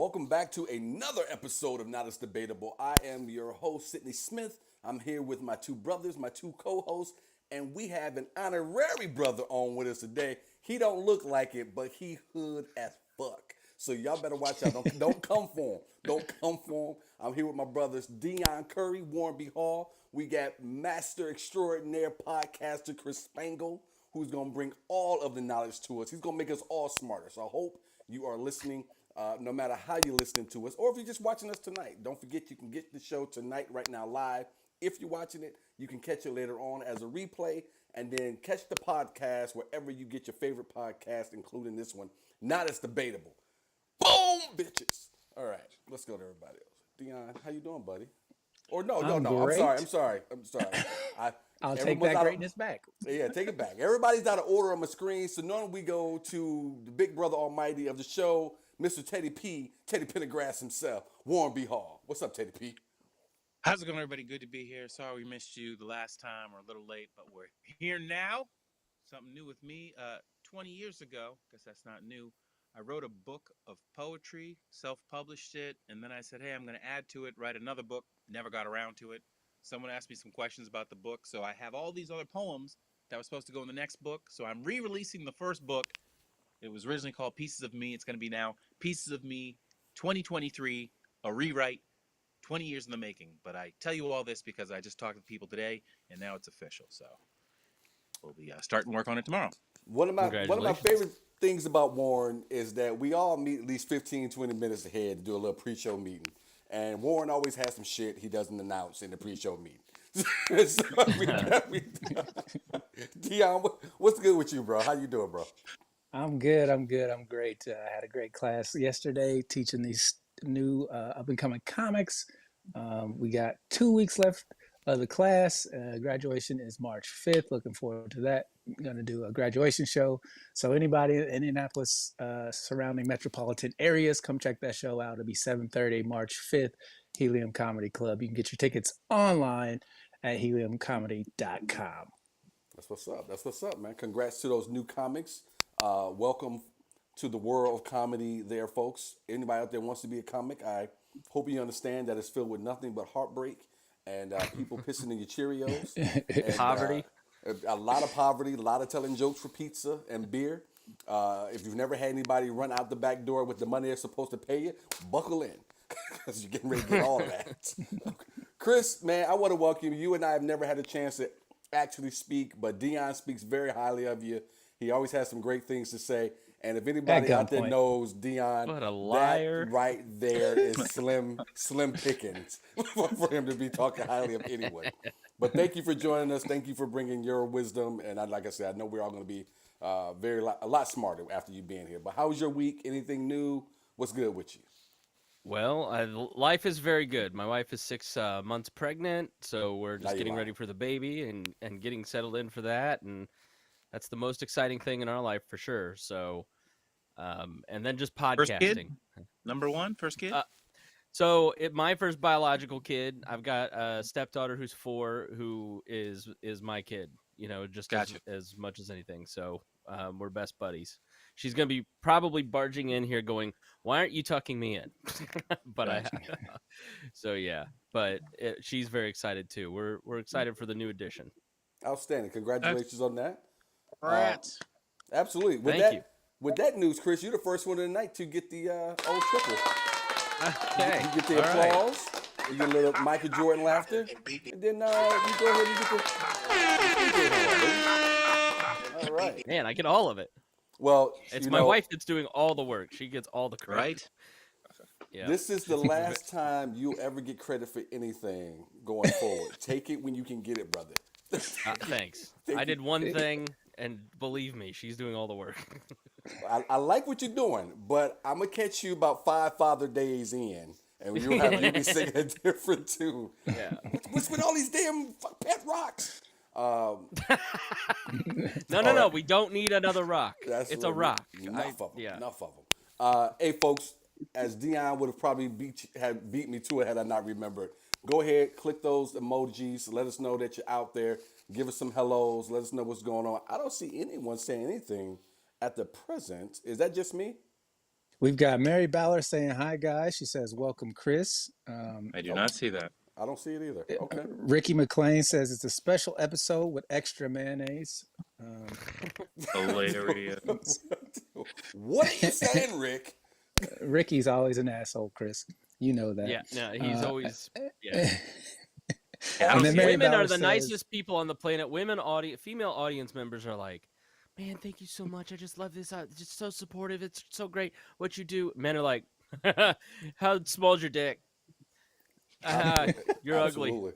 Welcome back to another episode of Not As Debatable. I am your host, Sidney Smith. I'm here with my two brothers, my two co-hosts, and we have an honorary brother on with us today. He don't look like it, but he hood as fuck. So y'all better watch out. Don't come for him. Don't come for him. I'm here with my brothers, Dion Curry, Warren B. Hall. We got Master Extraordinaire Podcaster Chris Spangle, who's going to bring all of the knowledge to us. He's going to make us all smarter. So I hope you are listening, no matter how you're listening to us, or if you're just watching us tonight. Don't forget you can get the show tonight, right now, live. If you're watching it, you can catch it later on as a replay, and then catch the podcast wherever you get your favorite podcast, including this one, Not As Debatable. Boom, bitches. All right, let's go to everybody else. Dion, how you doing, buddy? Or no. I'm I'm great. sorry. I'll take Everyone's that out of, greatness back. yeah, take it back. Everybody's out of order on my screen, so normally we go to the big brother almighty of the show, Mr. Teddy P, Teddy Pendergrass himself, Warren B. Hall. What's up, Teddy P? How's it going, everybody? Good to be here. Sorry we missed you the last time. We're a little late, but we're here now. Something new with me. 20 years ago, guess that's not new, I wrote a book of poetry, self-published it, and then I said, hey, I'm going to add to it, write another book. Never got around to it. Someone asked me some questions about the book, so I have all these other poems that were supposed to go in the next book, so I'm re-releasing the first book. It was originally called Pieces of Me. It's going to be now Pieces of Me 2023, a rewrite, 20 years in the making. But I tell you all this because I just talked to people today, and now it's official. So we'll be starting work on it tomorrow. One of my favorite things about Warren is that we all meet at least 15, 20 minutes ahead to do a little pre-show meeting. And Warren always has some shit he doesn't announce in the pre-show meeting. So Dion, what's good with you, bro? How you doing, bro? I'm good. I'm great. I had a great class yesterday teaching these new up and coming comics. We got 2 weeks left of the class. Graduation is March 5th. Looking forward to that. I'm going to do a graduation show. So anybody in Indianapolis surrounding metropolitan areas, come check that show out. It'll be 7:30 March 5th, Helium Comedy Club. You can get your tickets online at heliumcomedy.com. That's what's up, man. Congrats to those new comics. Welcome to the world of comedy there, folks. Anybody out there wants to be a comic, I hope you understand that it's filled with nothing but heartbreak and people pissing in your Cheerios. And, Poverty. A lot of poverty, a lot of telling jokes for pizza and beer. If you've never had anybody run out the back door with the money they're supposed to pay you, buckle in because you're getting ready to get all of that. Chris, man, I want to welcome you. You and I have never had a chance to actually speak, but Dion speaks very highly of you. He always has some great things to say. And if anybody out there knows Dion, what a liar. that right there is slim pickings for him to be talking highly of anyway. But thank you for joining us. Thank you for bringing your wisdom. And like I said, I know we're all going to be a lot smarter after you being here. But how was your week? Anything new? What's good with you? Well, life is very good. My wife is 6 months pregnant, so we're just getting ready for the baby and getting settled in for that. And that's the most exciting thing in our life for sure. So, and then just podcasting. First kid? Number one, first kid? So my first biological kid, I've got a stepdaughter who's 4, who is my kid, just Gotcha. as much as anything. So we're best buddies. She's going to be probably barging in here going, why aren't you tucking me in? But so yeah, but she's very excited too. We're excited for the new edition. Outstanding. Congratulations on that. Congrats. Absolutely. Thank you. With that news, Chris, you're the first one of the night to get the old triple. Okay. You get the applause. You get a little Michael Jordan laughter. And then you go ahead and get the... All right. Man, I get all of it. Well, it's my wife that's doing all the work. She gets all the credit. Right? Yeah. This is the last time you'll ever get credit for anything going forward. Take it when you can get it, brother. Thanks. I did one thing, and believe me, she's doing all the work. I like what you're doing, but I'm going to catch you about 5 Father Days in, and you'll be singing a different tune. Yeah. What's with all these damn pet rocks? No. We don't need another rock. It's a rock. Enough of them. Hey, folks, as Dion would have probably beat me to it had I not remembered. Go ahead, click those emojis. Let us know that you're out there. Give us some hellos. Let us know what's going on. I don't see anyone saying anything at the present. Is that just me? We've got Mary Ballard saying hi, guys. She says, welcome, Chris. I do not see that. I don't see it either. Okay. Ricky McLean says it's a special episode with extra mayonnaise. Hilarious. What are you saying, Rick? Ricky's always an asshole, Chris. You know that. Yeah, no, he's always yeah. And then Mary Women are Ballard the says, nicest people on the planet. Female audience members are like, man, thank you so much. I just love this. It's just so supportive. It's so great what you do. Men are like, how small's your dick? You're ugly.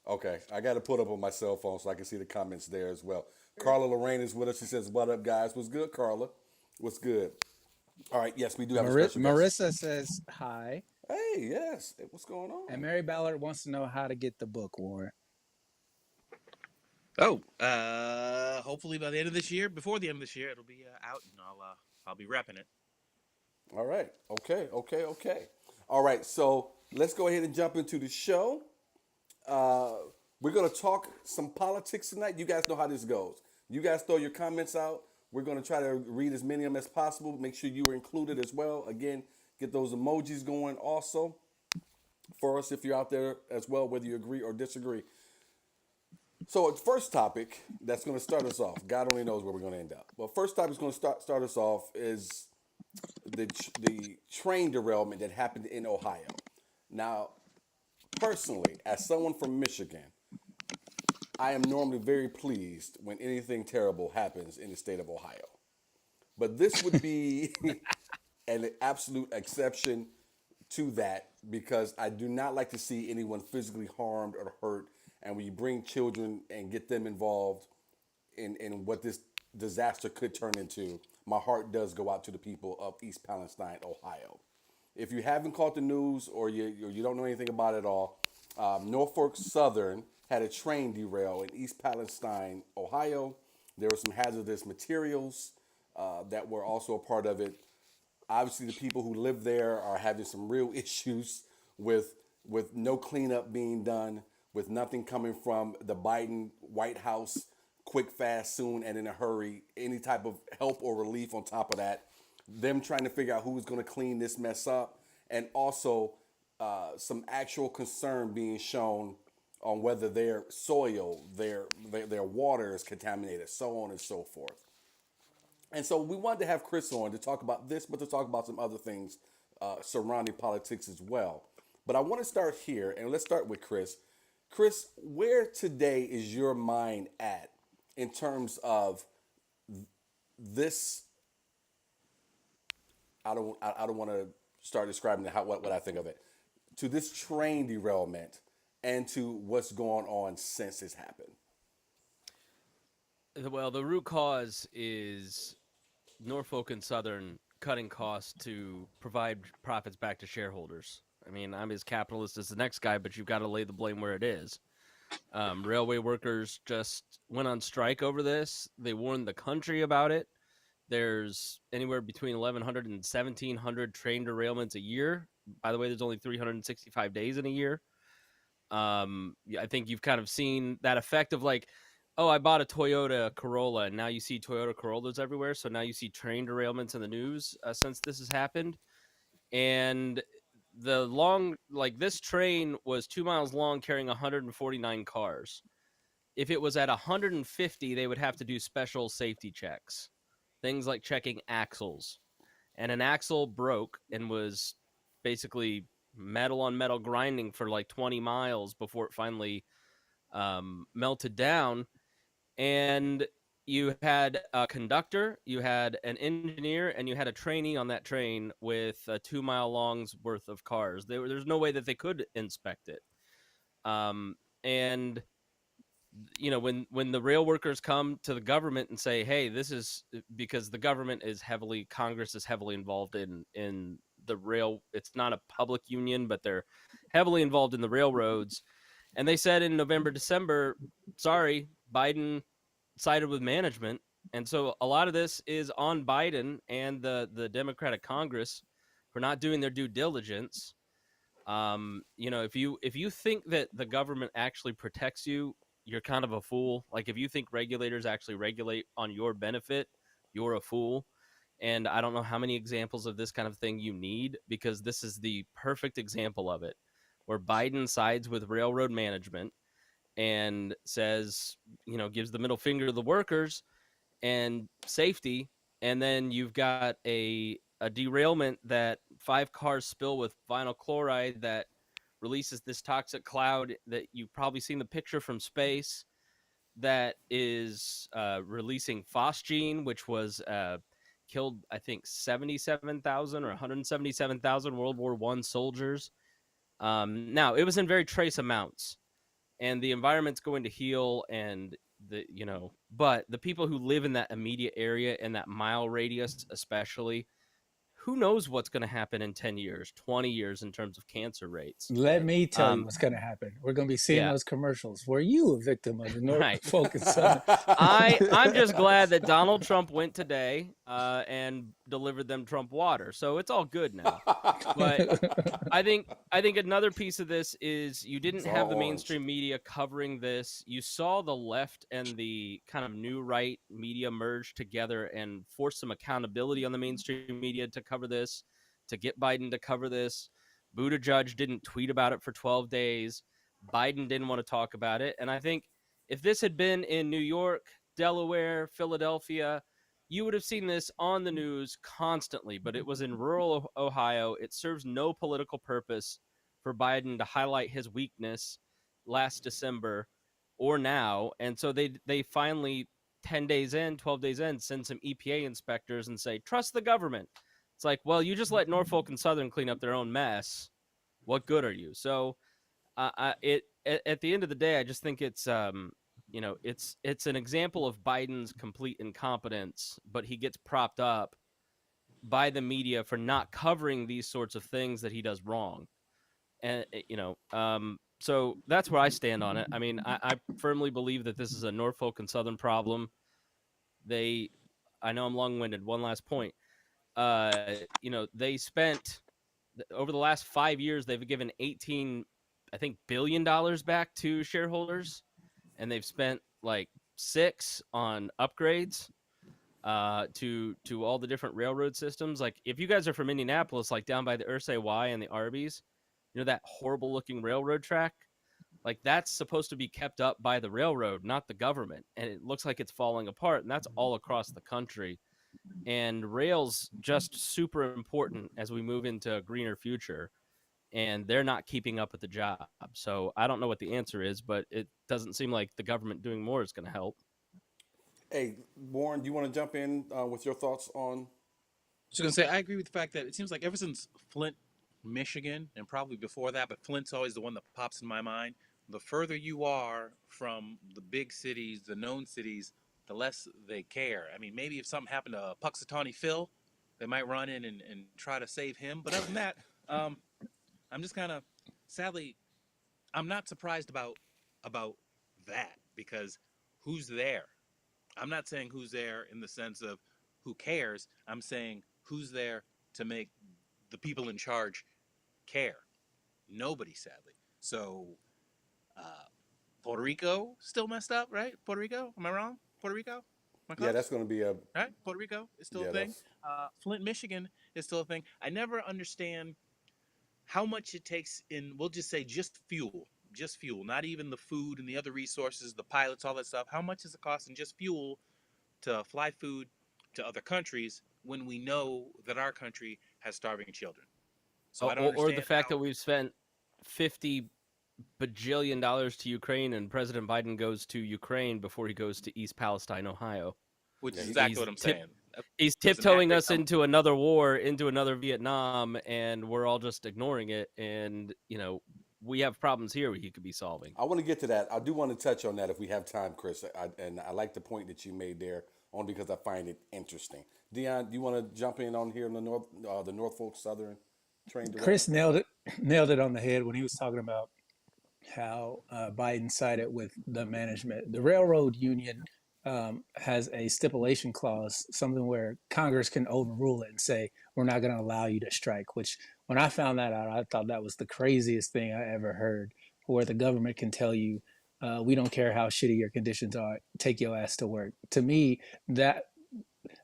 Okay, I got to put up on my cell phone so I can see the comments there as well. Carla Lorraine is with us. She says, "What up, guys? What's good, Carla? What's good?" All right, yes, we do have a special guest. Marissa says hi. Hey, yes. Hey, what's going on? And Mary Ballard wants to know how to get the book, Warren. Oh, hopefully by the end of this year, before the end of this year, it'll be out, and I'll be repping it. All right. Okay. All right, so let's go ahead and jump into the show. We're going to talk some politics tonight. You guys know how this goes. You guys throw your comments out. We're going to try to read as many of them as possible. Make sure you are included as well. Again, get those emojis going also for us if you're out there as well, whether you agree or disagree. So the first topic that's going to start us off, God only knows where we're going to end up. But first topic is going to start us off is the train derailment that happened in Ohio. Now, personally, as someone from Michigan, I am normally very pleased when anything terrible happens in the state of Ohio. But this would be an absolute exception to that because I do not like to see anyone physically harmed or hurt. And when you bring children and get them involved in what this disaster could turn into, my heart does go out to the people of East Palestine, Ohio. If you haven't caught the news or you don't know anything about it at all, Norfolk Southern had a train derail in East Palestine, Ohio. There were some hazardous materials that were also a part of it. Obviously, the people who live there are having some real issues with no cleanup being done, with nothing coming from the Biden White House quick, fast, soon, and in a hurry, any type of help or relief on top of that. Them trying to figure out who's going to clean this mess up, and also some actual concern being shown on whether their soil, their water is contaminated, so on and so forth. And so we wanted to have Chris on to talk about this, but to talk about some other things surrounding politics as well. But I want to start here, and let's start with Chris. Chris, where today is your mind at in terms of this? I don't want to start describing what I think of it. To this train derailment and to what's going on since it's happened. Well, the root cause is Norfolk and Southern cutting costs to provide profits back to shareholders. I mean, I'm as capitalist as the next guy, but you've got to lay the blame where it is. Railway workers just went on strike over this. They warned the country about it. There's anywhere between 1,100 and 1,700 train derailments a year. By the way, there's only 365 days in a year. I think you've kind of seen that effect of like, oh, I bought a Toyota Corolla, and now you see Toyota Corollas everywhere. So now you see train derailments in the news since this has happened. And this train was 2 miles long, carrying 149 cars. If it was at 150, they would have to do special safety checks. Things like checking axles. And an axle broke and was basically metal on metal grinding for like 20 miles before it finally melted down. And you had a conductor, you had an engineer, and you had a trainee on that train with 2 mile longs worth of cars. There's no way that they could inspect it. And you know, when the rail workers come to the government and say, hey, this is because the government Congress is heavily involved in the rail. It's not a public union, but they're heavily involved in the railroads. And they said in November, December, sorry, Biden sided with management. And so a lot of this is on Biden and the Democratic Congress for not doing their due diligence. You know, if you think that the government actually protects you, you're kind of a fool. Like if you think regulators actually regulate on your benefit, you're a fool. And I don't know how many examples of this kind of thing you need, because this is the perfect example of it, where Biden sides with railroad management and says, gives the middle finger to the workers and safety. And then you've got a derailment that 5 cars spill with vinyl chloride that releases this toxic cloud that you've probably seen the picture from space, that is releasing phosgene, which was killed, I think, 77,000 or 177,000 World War I soldiers. Now, it was in very trace amounts, and the environment's going to heal, and but the people who live in that immediate area, in that mile radius especially, who knows what's going to happen in 10 years, 20 years in terms of cancer rates. Let Right. me tell you what's going to happen. We're going to be seeing Yeah. those commercials. Were you a victim of the Right. Norfolk and Southern? I'm just glad that Donald Trump went today and delivered them Trump water, so it's all good now. But I think another piece of this is you didn't It's all have the orange. mainstream media covering this. You saw the left and the kind of new right media merge together and force some accountability on the mainstream media to cover this, to get Biden to cover this. Buttigieg didn't tweet about it for 12 days. Biden didn't want to talk about it. And I think if this had been in New York, Delaware, Philadelphia, you would have seen this on the news constantly, but it was in rural Ohio. It serves no political purpose for Biden to highlight his weakness last December or now. And so they finally, 10 days in, 12 days in, send some EPA inspectors and say, trust the government. It's like, well, you just let Norfolk and Southern clean up their own mess. What good are you? So at the end of the day, I just think it's it's an example of Biden's complete incompetence, but he gets propped up by the media for not covering these sorts of things that he does wrong. And so that's where I stand on it. I mean, I firmly believe that this is a Norfolk and Southern problem. I know I'm long-winded. One last point. They spent over the last 5 years, they've given $18 billion back to shareholders, and they've spent like 6 on upgrades to all the different railroad systems. Like, if you guys are from Indianapolis, like down by the Ursay Y and the Arby's, that horrible looking railroad track, like that's supposed to be kept up by the railroad, not the government, and it looks like it's falling apart, and that's all across the country. And rail's just super important as we move into a greener future, and they're not keeping up with the job. So I don't know what the answer is, but it doesn't seem like the government doing more is going to help. Hey, Warren, do you want to jump in with your thoughts on? Just gonna say, I agree with the fact that it seems like ever since Flint, Michigan, and probably before that, but Flint's always the one that pops in my mind. The further you are from the big cities, the known cities, the less they care. I mean, maybe if something happened to Puxatawny Phil, they might run in and try to save him. But other than that, I'm just kind of, sadly, I'm not surprised about that, because who's there? I'm not saying who's there in the sense of who cares. I'm saying who's there to make the people in charge care. Nobody, sadly. So, Puerto Rico still messed up, right? Puerto Rico, am I wrong? Puerto Rico, am I close? Yeah, that's going to be a Right. Puerto Rico is still a thing. Flint, Michigan is still a thing. I never understand how much it takes in, we'll just say, just fuel, not even the food and the other resources, the pilots, all that stuff. How much is it costing just fuel to fly food to other countries when we know that our country has starving children? So I don't understand. Or the fact that we've spent $50 bajillion to Ukraine, and President Biden goes to Ukraine before he goes to East Palestine, Ohio. Which is exactly what I'm saying. He's tiptoeing us into another war, into another Vietnam, and we're all just ignoring it. And, we have problems here he could be solving. I want to get to that. I do want to touch on that if we have time, Chris. And I like the point that you made there, only because I find it interesting. Dion, do you want to jump in on here in the Norfolk Southern train derailment? Chris nailed it on the head when he was talking about how Biden sided with the management. The railroad union has a stipulation clause, something where Congress can overrule it and say, we're not going to allow you to strike, which when I found that out, I thought that was the craziest thing I ever heard, where the government can tell you, we don't care how shitty your conditions are, take your ass to work. To me, that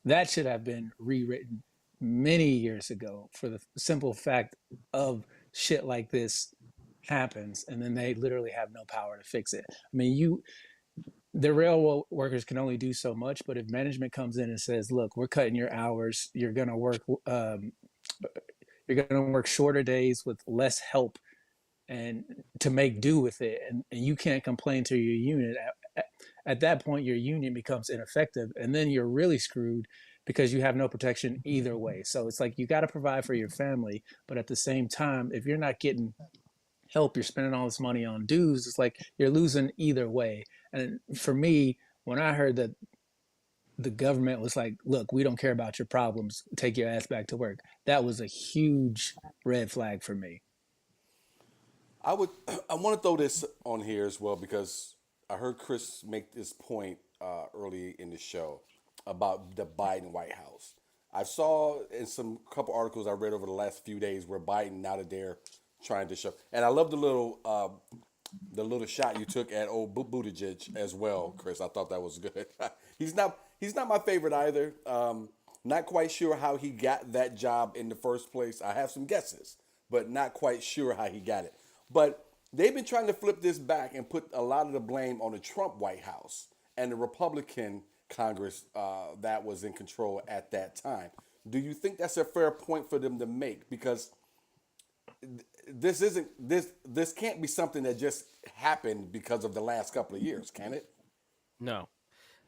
that should have been rewritten many years ago for the simple fact of shit like this happens, and then they literally have no power to fix it. I mean, the railroad workers can only do so much, but if management comes in and says, look, we're cutting your hours, you're going to work shorter days with less help and to make do with it, and you can't complain to your union, at that point your union becomes ineffective, and then you're really screwed because you have no protection either way. So it's like you got to provide for your family, but at the same time, if you're not getting help, you're spending all this money on dues, it's like you're losing either way. And for me, when I heard that the government was like, look, we don't care about your problems, take your ass back to work, that was a huge red flag for me. I would. I want to throw this on here as well because I heard Chris make this point early in the show about the Biden White House. I saw in some couple articles I read over the last few days where Biden out of there trying to show, and I love the little shot you took at old Buttigieg as well, Chris. I thought that was good. He's not my favorite either. Not quite sure how he got that job in the first place. I have some guesses, but not quite sure how he got it. But they've been trying to flip this back and put a lot of the blame on the Trump White House and the Republican Congress that was in control at that time. Do you think that's a fair point for them to make? Because this can't be something that just happened because of the last couple of years, can it? No,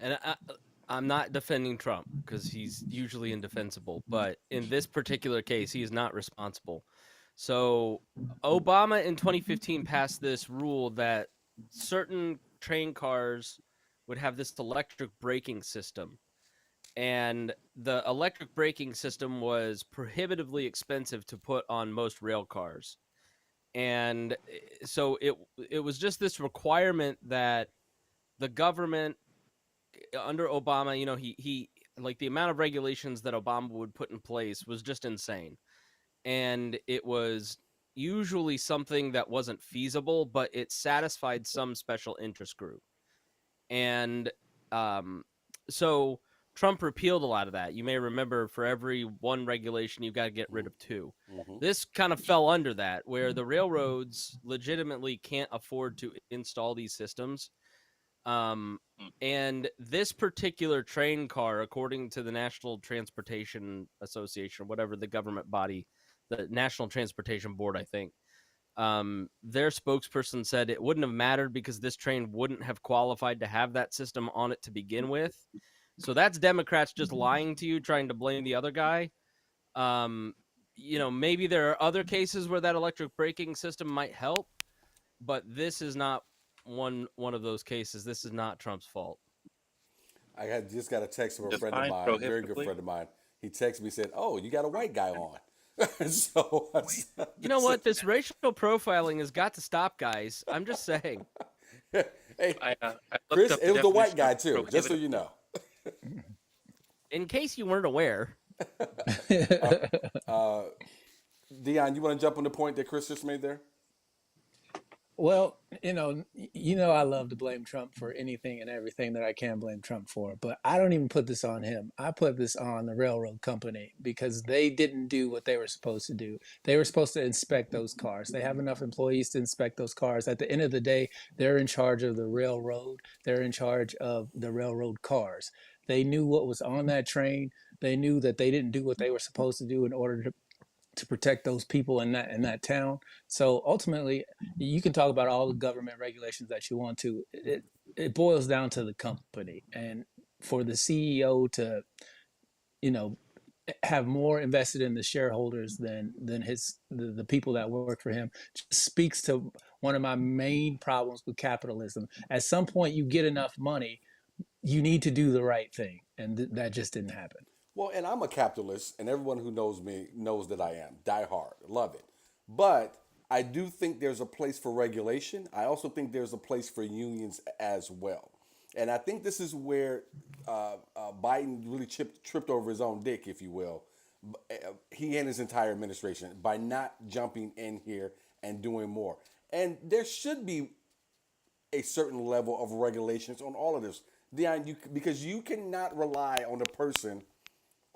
and I'm not defending Trump because he's usually indefensible, but in this particular case, he is not responsible. So Obama in 2015 passed this rule that certain train cars would have this electric braking system. And the electric braking system was prohibitively expensive to put on most rail cars. And so it was just this requirement that the government under Obama, he like the amount of regulations that Obama would put in place was just insane. And it was usually something that wasn't feasible, but it satisfied some special interest group. And so Trump repealed a lot of that. You may remember for every one regulation, you've got to get rid of two. Mm-hmm. This kind of fell under that, where the railroads legitimately can't afford to install these systems. And this particular train car, according to the National Transportation Association, whatever the government body, the National Transportation Board, I think, their spokesperson said it wouldn't have mattered because this train wouldn't have qualified to have that system on it to begin with. So that's Democrats just lying to you, trying to blame the other guy. Maybe there are other cases where that electric braking system might help, but this is not one of those cases. This is not Trump's fault. I had just got a text from a friend of Define mine, a very good prohibitively. friend of mine. He texted me, said, "Oh, you got a white guy on." So You know what? This racial profiling has got to stop, guys. I'm just saying. Hey, I looked Chris, up the it was the white definition guy of too, just so you know. In case you weren't aware. Dion, you want to jump on the point that Chris just made there? Well, I love to blame Trump for anything and everything that I can blame Trump for, but I don't even put this on him. I put this on the railroad company because they didn't do what they were supposed to do. They were supposed to inspect those cars. They have enough employees to inspect those cars. At the end of the day, they're in charge of the railroad. They're in charge of the railroad cars. They knew what was on that train. They knew that they didn't do what they were supposed to do in order to protect those people in that town. So ultimately, you can talk about all the government regulations that you want to. It boils down to the company, and for the CEO to, have more invested in the shareholders than the people that work for him just speaks to one of my main problems with capitalism. At some point, you get enough money, you need to do the right thing, and that just didn't happen. Well, and I'm a capitalist, and everyone who knows me knows that I am. Die hard. Love it. But I do think there's a place for regulation. I also think there's a place for unions as well. And I think this is where Biden really tripped over his own dick, if you will. He and his entire administration by not jumping in here and doing more. And there should be a certain level of regulations on all of this. Dion, because you cannot rely on the person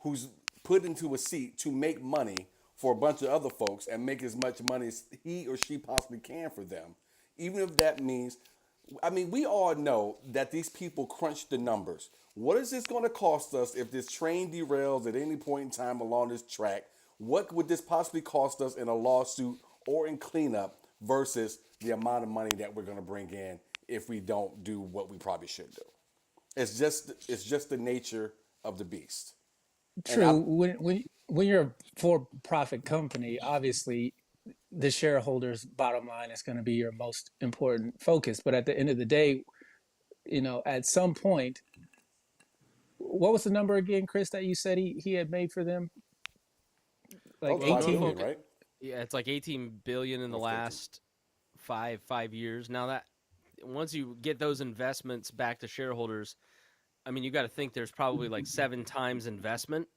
who's put into a seat to make money for a bunch of other folks and make as much money as he or she possibly can for them, even if that means, I mean, we all know that these people crunch the numbers. What is this going to cost us if this train derails at any point in time along this track? What would this possibly cost us in a lawsuit or in cleanup versus the amount of money that we're going to bring in if we don't do what we probably should do? It's just the nature of the beast. And True. When you're a for-profit company, obviously the shareholders' bottom line is going to be your most important focus. But at the end of the day, at some point, what was the number again, Chris, that you said he had made for them? that Like was Well, 5 18. billion, right? Yeah, it's like 18 billion in the Or 15. last five years. Now that once you get those investments back to shareholders, I mean, you got to think there's probably like 7 times investment.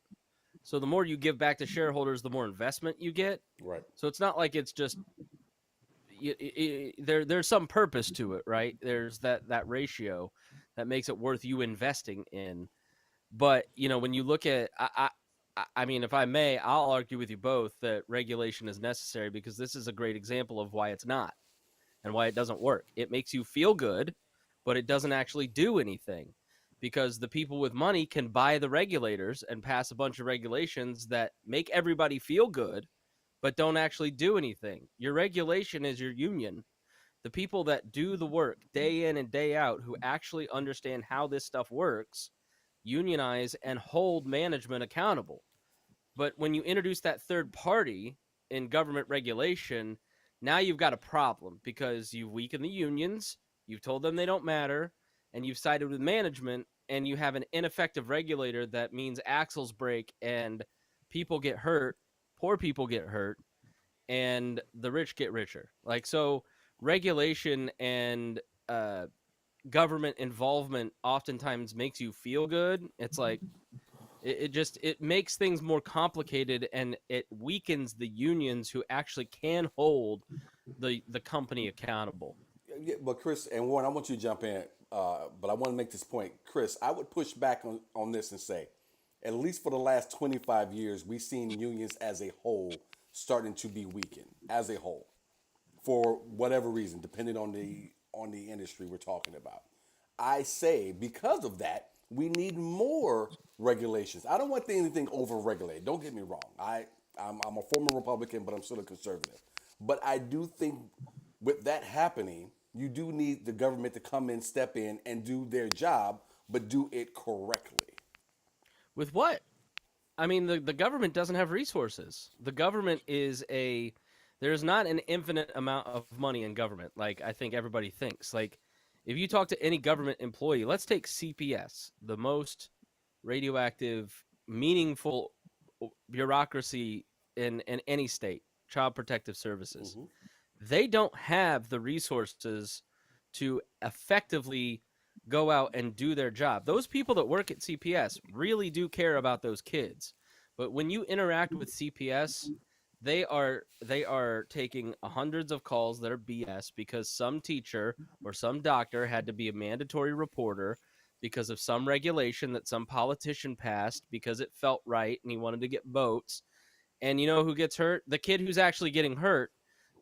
So the more you give back to shareholders, the more investment you get. Right. So it's not like it's just there's some purpose to it, right? There's that ratio that makes it worth you investing in. But when you look at, I mean, if I may, I'll argue with you both that regulation is necessary because this is a great example of why it's not and why it doesn't work. It makes you feel good, but it doesn't actually do anything because the people with money can buy the regulators and pass a bunch of regulations that make everybody feel good, but don't actually do anything. Your regulation is your union. The people that do the work day in and day out who actually understand how this stuff works unionize and hold management accountable. But when you introduce that third party in government regulation, now you've got a problem because you've weakened the unions, you've told them they don't matter, and you've sided with management, and you have an ineffective regulator that means axles break and people get hurt, poor people get hurt, and the rich get richer. Like, so regulation and government involvement oftentimes makes you feel good. It's like it makes things more complicated and it weakens the unions who actually can hold the company accountable. Yeah, but Chris and Warren, I want you to jump in, but I want to make this point. Chris, I would push back on this and say, at least for the last 25 years, we've seen unions as a whole starting to be weakened as a whole for whatever reason, depending on the industry we're talking about. I say because of that, we need more regulations. I don't want anything over-regulated. Don't get me wrong. I'm a former Republican, but I'm still a conservative. But I do think with that happening, you do need the government to come in, step in, and do their job, but do it correctly. With what? I mean, the government doesn't have resources. The government there's not an infinite amount of money in government like I think everybody thinks. Like, if you talk to any government employee, let's take CPS, the most radioactive, meaningful bureaucracy in any state, Child Protective Services. They don't have the resources to effectively go out and do their job. Those people that work at CPS really do care about those kids. But when you interact with CPS, they are taking hundreds of calls that are BS because some teacher or some doctor had to be a mandatory reporter because of some regulation that some politician passed because it felt right and he wanted to get votes. And you know who gets hurt? The kid who's actually getting hurt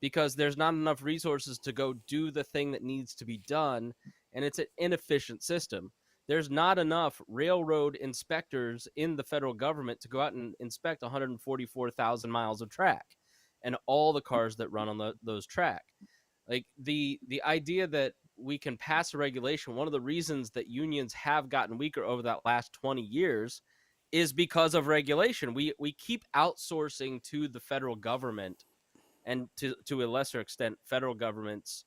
because there's not enough resources to go do the thing that needs to be done, and it's an inefficient system. There's not enough railroad inspectors in the federal government to go out and inspect 144,000 miles of track and all the cars that run on those track. Like the idea that we can pass a regulation, one of the reasons that unions have gotten weaker over that last 20 years is because of regulation. We keep outsourcing to the federal government and to a lesser extent federal governments,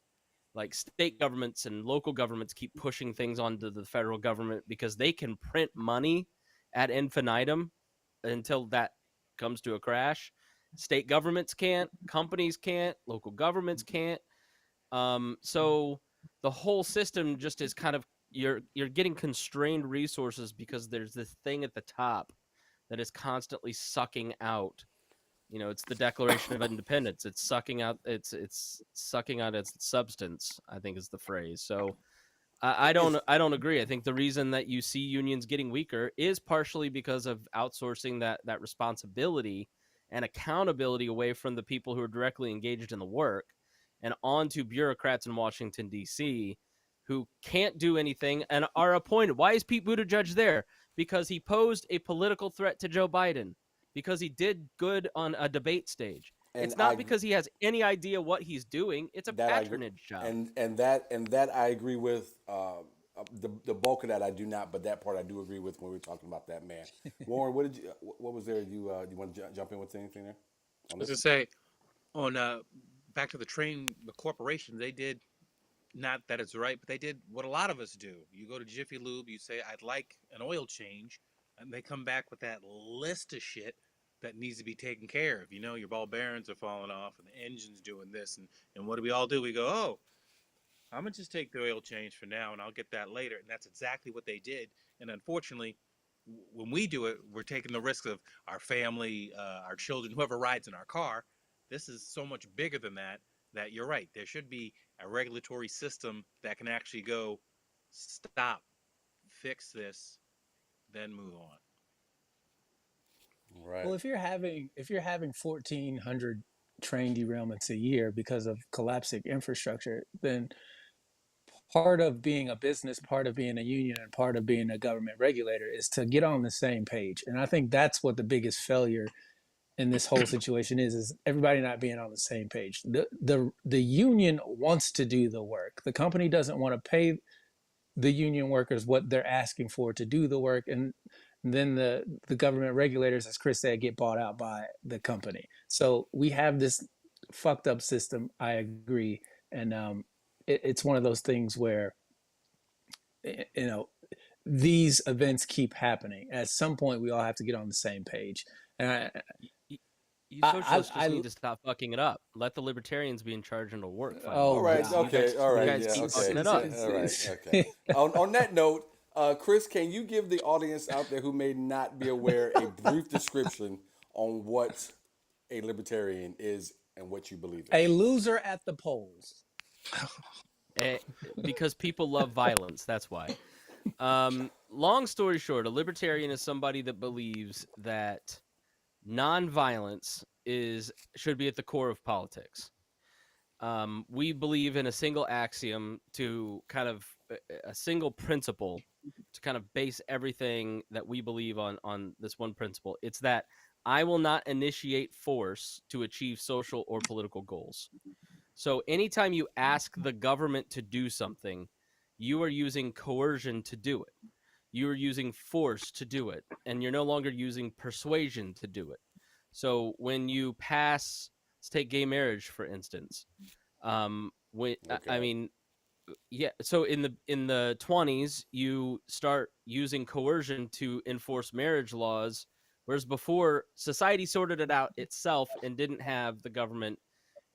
like state governments and local governments keep pushing things onto the federal government because they can print money ad infinitum until that comes to a crash. State governments can't, companies can't, local governments can't. So the whole system just is kind of you're getting constrained resources because there's this thing at the top that is constantly sucking out. It's the Declaration of Independence. It's sucking out its substance, I think is the phrase. So I don't agree. I think the reason that you see unions getting weaker is partially because of outsourcing that responsibility and accountability away from the people who are directly engaged in the work and onto bureaucrats in Washington D.C. who can't do anything and are appointed. Why is Pete Buttigieg there? Because he posed a political threat to Joe Biden. Because he did good on a debate stage. and It's not because he has any idea what he's doing. It's a that I agree, patronage job. and that I agree with. The bulk of that I do not, but that part I do agree with when we're talking about that man. Warren, what was there? You want to jump in with anything there? On As this? I say, on back to the corporations, they did not that it's right, but they did what a lot of us do. You go to Jiffy Lube, you say, I'd like an oil change, and they come back with that list of shit that needs to be taken care of. You know, your ball bearings are falling off and the engine's doing this. And what do we all do? We go, oh, I'm going to just take the oil change for now and I'll get that later. And that's exactly what they did. And unfortunately, when we do it, we're taking the risk of our family, our children, whoever rides in our car. This is so much bigger than that, that you're right. There should be a regulatory system that can actually go, stop, fix this, then move on. Right. Well, if you're having 1,400 train derailments a year because of collapsing infrastructure, then part of being a business, part of being a union, and part of being a government regulator is to get on the same page. And I think that's what the biggest failure in this whole situation is everybody not being on the same page. The union wants to do the work. The company doesn't want to pay the union workers what they're asking for to do the work, and then the government regulators, as Chris said, get bought out by the company. So we have this fucked up system. I agree, and it's one of those things where you know these events keep happening. At some point, we all have to get on the same page. And You I, socialists just I need to stop fucking it up. Let the libertarians be in charge and it'll work All oh finally. right. Because God, Okay. All you right. guys Yeah. keep Okay. fucking it up. All right. Okay. On that note, Chris, can you give the audience out there who may not be aware a brief description on what a libertarian is and what you believe in? a loser at the polls. Eh, because people love violence. That's why. Long story short, a libertarian is somebody that believes that nonviolence should be at the core of politics. We believe in a single axiom to kind of a single principle to kind of base everything that we believe on this one principle. It's that I will not initiate force to achieve social or political goals. So anytime you ask the government to do something, you are using coercion to do it. You are using force to do it, and you're no longer using persuasion to do it. So when you pass, let's take gay marriage for instance. I Okay. mean, yeah. So in the 20s, you start using coercion to enforce marriage laws, whereas before society sorted it out itself and didn't have the government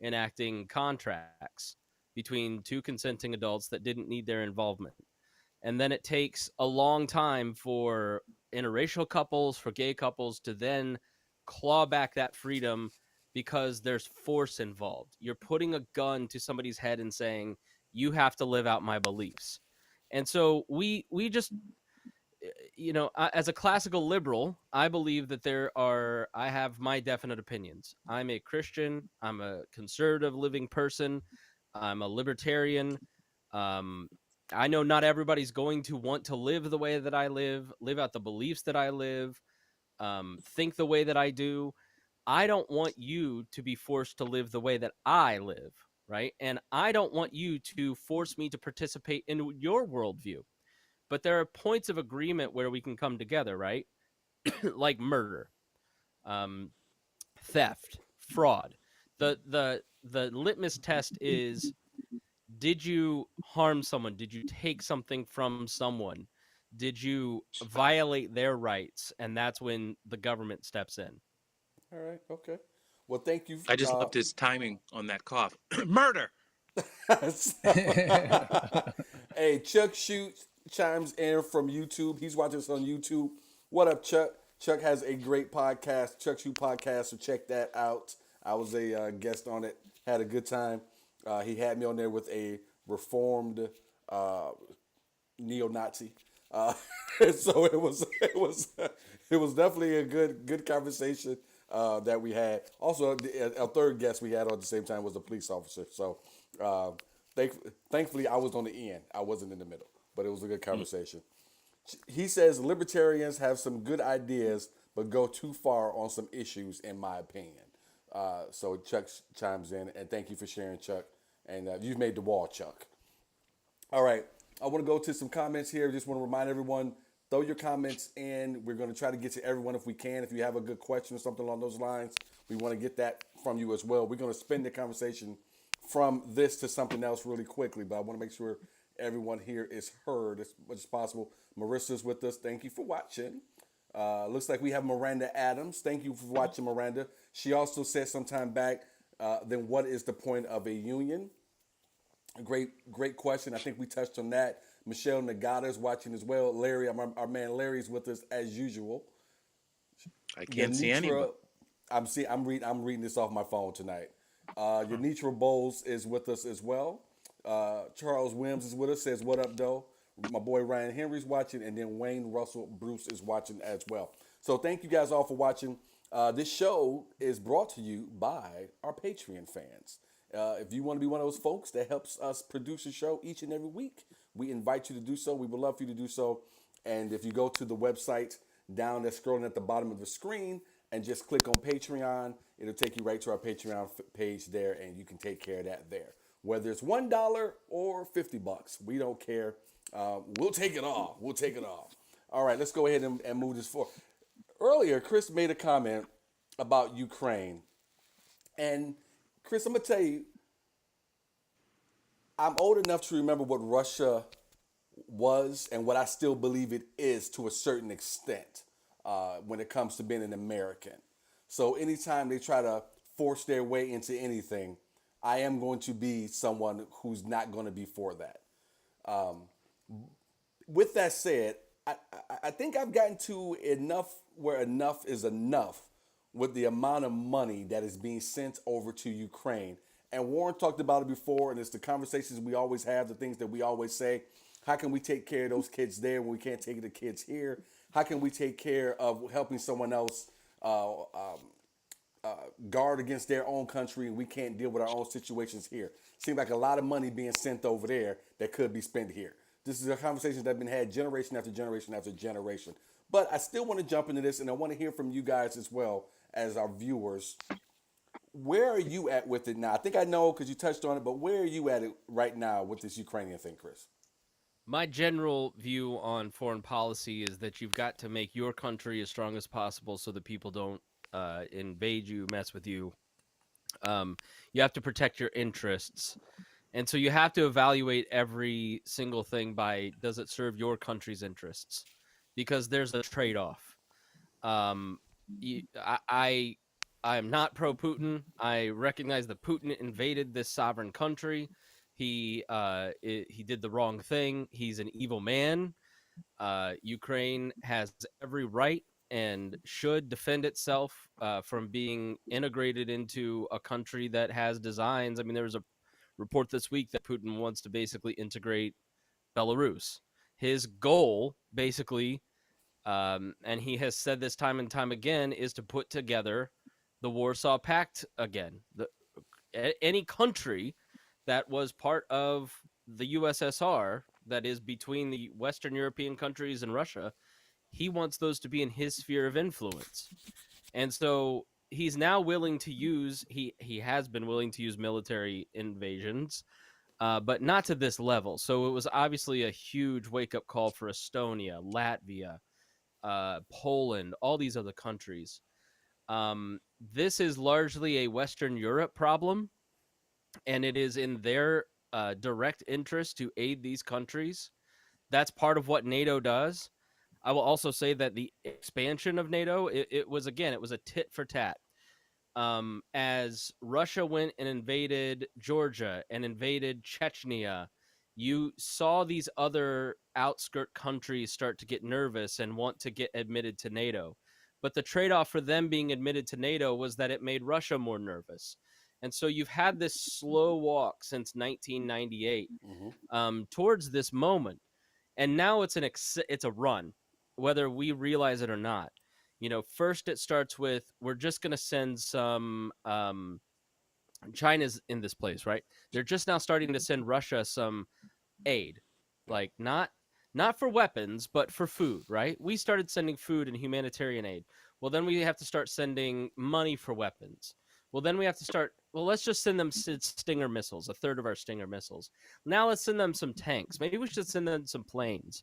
enacting contracts between two consenting adults that didn't need their involvement. And then it takes a long time for interracial couples, for gay couples to then claw back that freedom because there's force involved. You're putting a gun to somebody's head and saying, you have to live out my beliefs. And so we just as a classical liberal, I believe that I have my definite opinions. I'm a Christian, I'm a conservative living person, I'm a libertarian. Um, I know not everybody's going to want to live the way that I live out the beliefs that I live, think the way that I do. I don't want you to be forced to live the way that I live, right? And I don't want you to force me to participate in your worldview. But there are points of agreement where we can come together, right? Like murder, um, theft, fraud. The litmus test is: did you harm someone? Did you take something from someone? Did you violate their rights? And that's when the government steps in. All right. Okay. Well, thank you. I just loved his timing on that cough. Murder! Hey, Chuck Shoots chimes in from YouTube. He's watching us on YouTube. What up, Chuck? Chuck has a great podcast, Chuck Shoot Podcast, so check that out. I was a guest on it, had a good time. He had me on there with a reformed neo-Nazi. Uh, so it was definitely a good conversation that we had. Also, our third guest we had on at the same time was a police officer. So uh, thank, thankfully, I was on the end. I wasn't in the middle, but it was a good conversation. He says libertarians have some good ideas, but go too far on some issues, in my opinion. So Chuck chimes in, and thank you for sharing, Chuck. And you've made the wall, Chuck. All right, I want to go to some comments here. Just want to remind everyone, throw your comments in. We're going to try to get to everyone if we can. If you have a good question or something along those lines, we want to get that from you as well. We're going to spin the conversation from this to something else really quickly, but I want to make sure everyone here is heard as much as possible. Marissa's with us. Thank you for watching. Looks like we have Miranda Adams. Thank you for watching, Miranda. She also said sometime back, then what is the point of a union? Great question. I think we touched on that. Michelle Nagata is watching as well. Larry, our man Larry's with us as usual. I can't see anybody. I'm reading this off my phone tonight. Yanitra Bowles is with us as well. Charles Williams is with us. Says, "What up, though?" My boy Ryan Henry's watching, and then Wayne Russell Bruce is watching as well. So thank you guys all for watching. This show is brought to you by our Patreon fans. If you want to be one of those folks that helps us produce a show each and every week, we invite you to do so. We would love for you to do so. And if you go to the website down there, scrolling at the bottom of the screen, and just click on Patreon, it'll take you right to our Patreon page there, and you can take care of that there. Whether it's $1 or $50, we don't care. We'll take it all. We'll take it all. All right, let's go ahead and move this forward. Earlier, Chris made a comment about Ukraine. And Chris, I'm going to tell you, I'm old enough to remember what Russia was and what I still believe it is to a certain extent when it comes to being an American. So anytime they try to force their way into anything, I am going to be someone who's not going to be for that. With that said, I think I've gotten to enough where enough is enough with the amount of money that is being sent over to Ukraine. And Warren talked about it before, and it's the conversations we always have, the things that we always say. How can we take care of those kids there when we can't take the kids here? How can we take care of helping someone else guard against their own country and we can't deal with our own situations here? Seems like a lot of money being sent over there that could be spent here. This is a conversation that's been had generation after generation after generation. But I still want to jump into this, and I want to hear from you guys as well as our viewers. Where are you at with it now? I think I know because you touched on it, but where are you at it right now with this Ukrainian thing, Chris? My general view on foreign policy is that you've got to make your country as strong as possible so that people don't invade you, mess with you. You have to protect your interests. And so you have to evaluate every single thing by, does it serve your country's interests? Because there's a trade-off. I am not pro-Putin. I recognize that Putin invaded this sovereign country. He did the wrong thing. He's an evil man. Ukraine has every right and should defend itself from being integrated into a country that has designs. I mean, there was a report this week that Putin wants to basically integrate Belarus. His goal, basically, and he has said this time and time again, is to put together the Warsaw Pact again. Any country that was part of the USSR, that is between the Western European countries and Russia, he wants those to be in his sphere of influence. And so he's now willing to use, he has been willing to use military invasions, but not to this level. So it was obviously a huge wake-up call for Estonia, Latvia, Poland, all these other countries. This is largely a Western Europe problem, and it is in their direct interest to aid these countries. That's part of what NATO does. I will also say that the expansion of NATO, it was a tit for tat. As Russia went and invaded Georgia and invaded Chechnya, you saw these other outskirt countries start to get nervous and want to get admitted to NATO. But the trade-off for them being admitted to NATO was that it made Russia more nervous. And so you've had this slow walk since 1998 towards this moment. And now it's it's a run, whether we realize it or not. First it starts with we're just going to send some. China's in this place, right? They're just now starting to send Russia some aid, like not for weapons, but for food, right? We started sending food and humanitarian aid. Well, then we have to start sending money for weapons. Well, then we have to start. Well, let's just send them Stinger missiles, a third of our Stinger missiles. Now let's send them some tanks. Maybe we should send them some planes.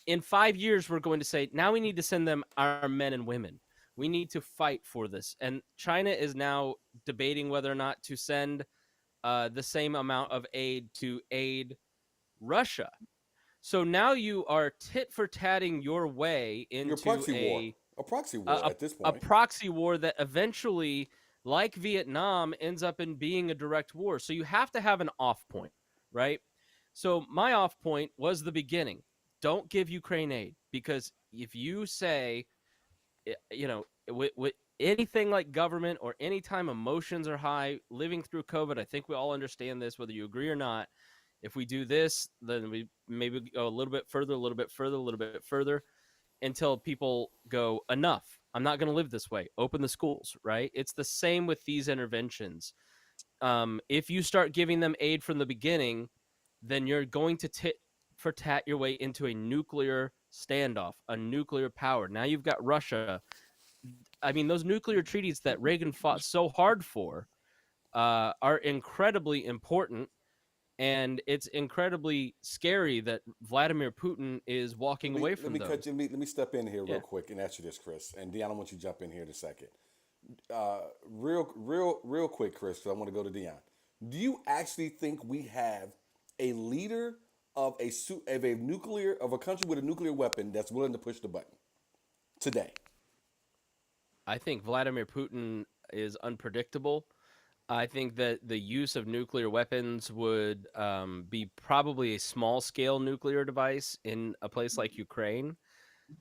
In 5 years, we're going to say, now we need to send them our men and women. We need to fight for this. And China is now debating whether or not to send the same amount of aid to aid Russia. So now you are tit for tatting your way Your into proxy war. A proxy war at this a point. proxy war that eventually, like Vietnam, ends up in being a direct war. So you have to have an off point, right? So my off point was the beginning. Don't give Ukraine aid, because if you say, with anything like government, or anytime emotions are high, living through COVID, I think we all understand this, whether you agree or not. If we do this, then we maybe go a little bit further, a little bit further, a little bit further, until people go, enough. I'm not going to live this way. Open the schools, right? It's the same with these interventions. If you start giving them aid from the beginning, then you're going to tit for tat your way into a nuclear standoff, a nuclear power. Now you've got Russia. I mean, those nuclear treaties that Reagan fought so hard for are incredibly important. And it's incredibly scary that Vladimir Putin is walking away from those. Let me step in here real Yeah. quick and ask you this, Chris. And Dion, I want you to jump in here in a second. Real quick, Chris, because I want to go to Dion. Do you actually think we have a leader of of a country with a nuclear weapon that's willing to push the button today? I think Vladimir Putin is unpredictable. I think that the use of nuclear weapons would be probably a small scale nuclear device in a place like Ukraine.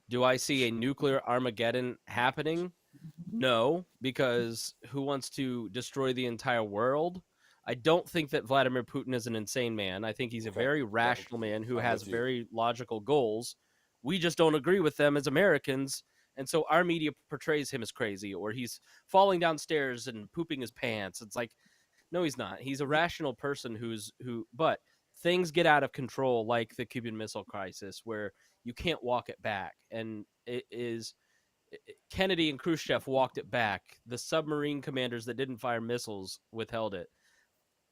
Do I see a nuclear Armageddon happening? No, because who wants to destroy the entire world? I don't think that Vladimir Putin is an insane man. I think he's a Okay. very rational man who I'm has with you. very logical goals. We just don't agree with them as Americans. And so our media portrays him as crazy, or he's falling downstairs and pooping his pants. It's like, no, he's not. He's a rational person but things get out of control, like the Cuban Missile Crisis, where you can't walk it back. And Kennedy and Khrushchev walked it back. The submarine commanders that didn't fire missiles withheld it.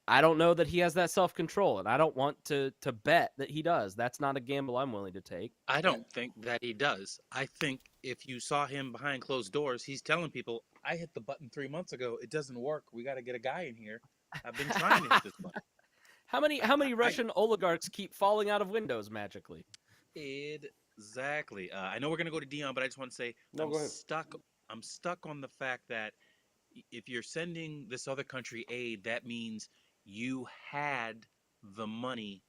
I don't know that he has that self-control, and I don't want to bet that he does. That's not a gamble I'm willing to take. I don't think that he does. I think if you saw him behind closed doors, he's telling people, I hit the button 3 months ago. It doesn't work. We got to get a guy in here. I've been trying to hit this button. How many Russian oligarchs keep falling out of windows magically? Exactly. I know we're gonna go to Dion, but I just want to say No, go ahead. I'm stuck on the fact that if you're sending this other country aid, that means you had the money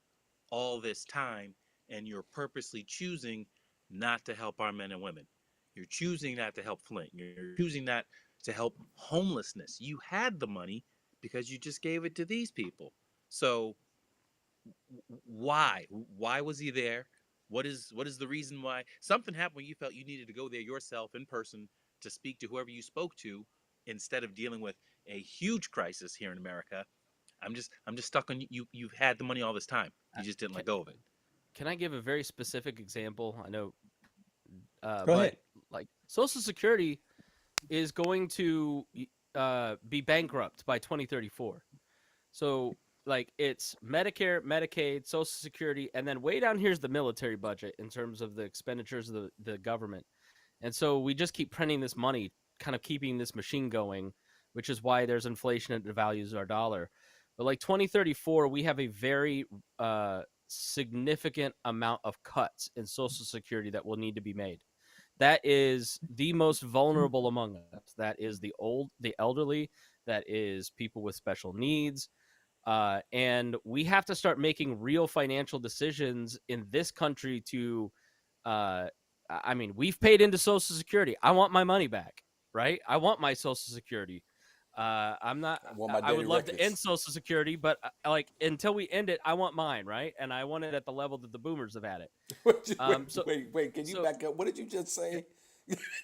all this time, and you're purposely choosing not to help our men and women. You're choosing not to help Flint. You're choosing not to help homelessness. You had the money because you just gave it to these people. So why? Why was he there? What is the reason why? Something happened when you felt you needed to go there yourself in person to speak to whoever you spoke to instead of dealing with a huge crisis here in America. I'm just stuck on you. You've had the money all this time. You just didn't let go of it. Can I give a very specific example? I know, Go but ahead. like Social Security is going to be bankrupt by 2034. So like it's Medicare, Medicaid, Social Security, and then way down here's the military budget in terms of the expenditures of the government. And so we just keep printing this money, kind of keeping this machine going, which is why there's inflation and devalues our dollar. But like 2034, we have a very significant amount of cuts in Social Security that will need to be made. That is the most vulnerable among us. That is the elderly. That is people with special needs. And we have to start making real financial decisions in this country to, I mean, we've paid into Social Security. I want my money back, right? I want my Social Security. I'm not. I want my I would dirty love to records. end Social Security, but like until we end it, I want mine, right? And I want it at the level that the Boomers have had it. So Wait, can you so back up? What did you just say?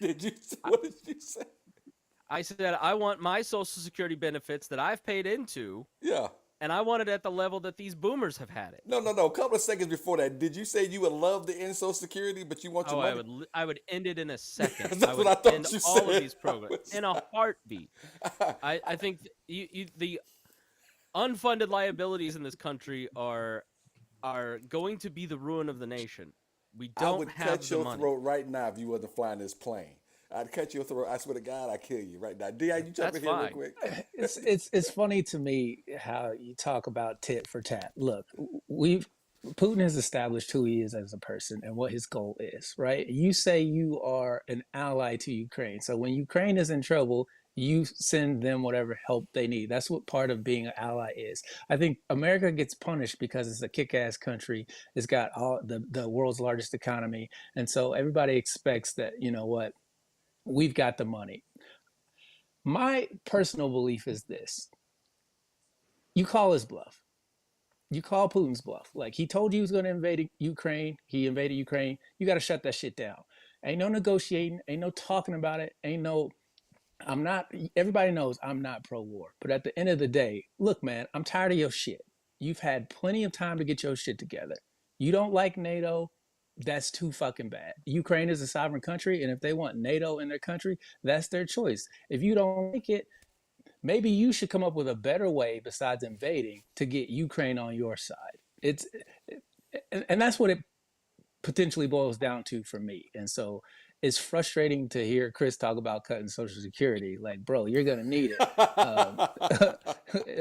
Did you? I, What did you say? I said I want my Social Security benefits that I've paid into, Yeah. and I want it at the level that these Boomers have had it. No. A couple of seconds before that, did you say you would love to end Social Security, but you want your Oh, money? I would end it in a second. That's I would what I thought end you all of said. these programs in a heartbeat. I think the unfunded liabilities in this country are going to be the ruin of the nation. We I don't would have cut the your money. throat right now if you wasn't flying this plane. I'd cut your throat. I swear to God, I'd kill you right now. Di, you jump That's in here real fine. quick. It's funny to me how you talk about tit for tat. Look, Putin has established who he is as a person and what his goal is, right? You say you are an ally to Ukraine. So when Ukraine is in trouble, you send them whatever help they need. That's what part of being an ally is. I think America gets punished because it's a kick-ass country. It's got all the world's largest economy. And so everybody expects that, you know what, we've got the money. My personal belief is this: you call his bluff. You call Putin's bluff. Like, he told you he was going to invade Ukraine. He invaded Ukraine. You got to shut that shit down. Ain't no negotiating. Ain't no talking about it. Ain't no. I'm not. Everybody knows I'm not pro-war. But at the end of the day, look, man, I'm tired of your shit. You've had plenty of time to get your shit together. You don't like NATO. That's too fucking bad. Ukraine is a sovereign country, and if they want NATO in their country, that's their choice. If you don't like it, maybe you should come up with a better way besides invading to get Ukraine on your side. And that's what it potentially boils down to for me. And so it's frustrating to hear Chris talk about cutting Social Security. Like, bro, you're gonna need it.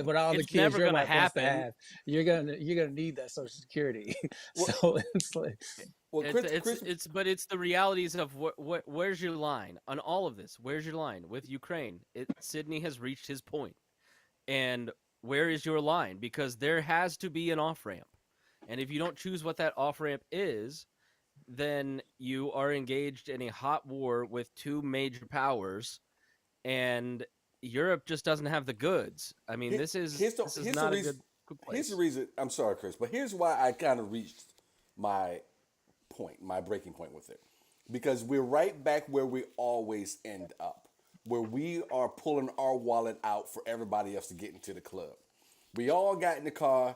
But all the It's kids never your gonna wife wants to happen. have, you're gonna need that Social Security. Well, So it's like, well, But it's the realities of where's your line on all of this? Where's your line with Ukraine? Sydney has reached his point, and where is your line? Because there has to be an off ramp, and if you don't choose what that off ramp is, then you are engaged in a hot war with two major powers, and Europe just doesn't have the goods. I mean, this is not a good place. Here's the reason. I'm sorry, Chris, but here's why I kind of reached my my breaking point with it, because we're right back where we always end up, where we are pulling our wallet out for everybody else to get into the club. We all got in the car.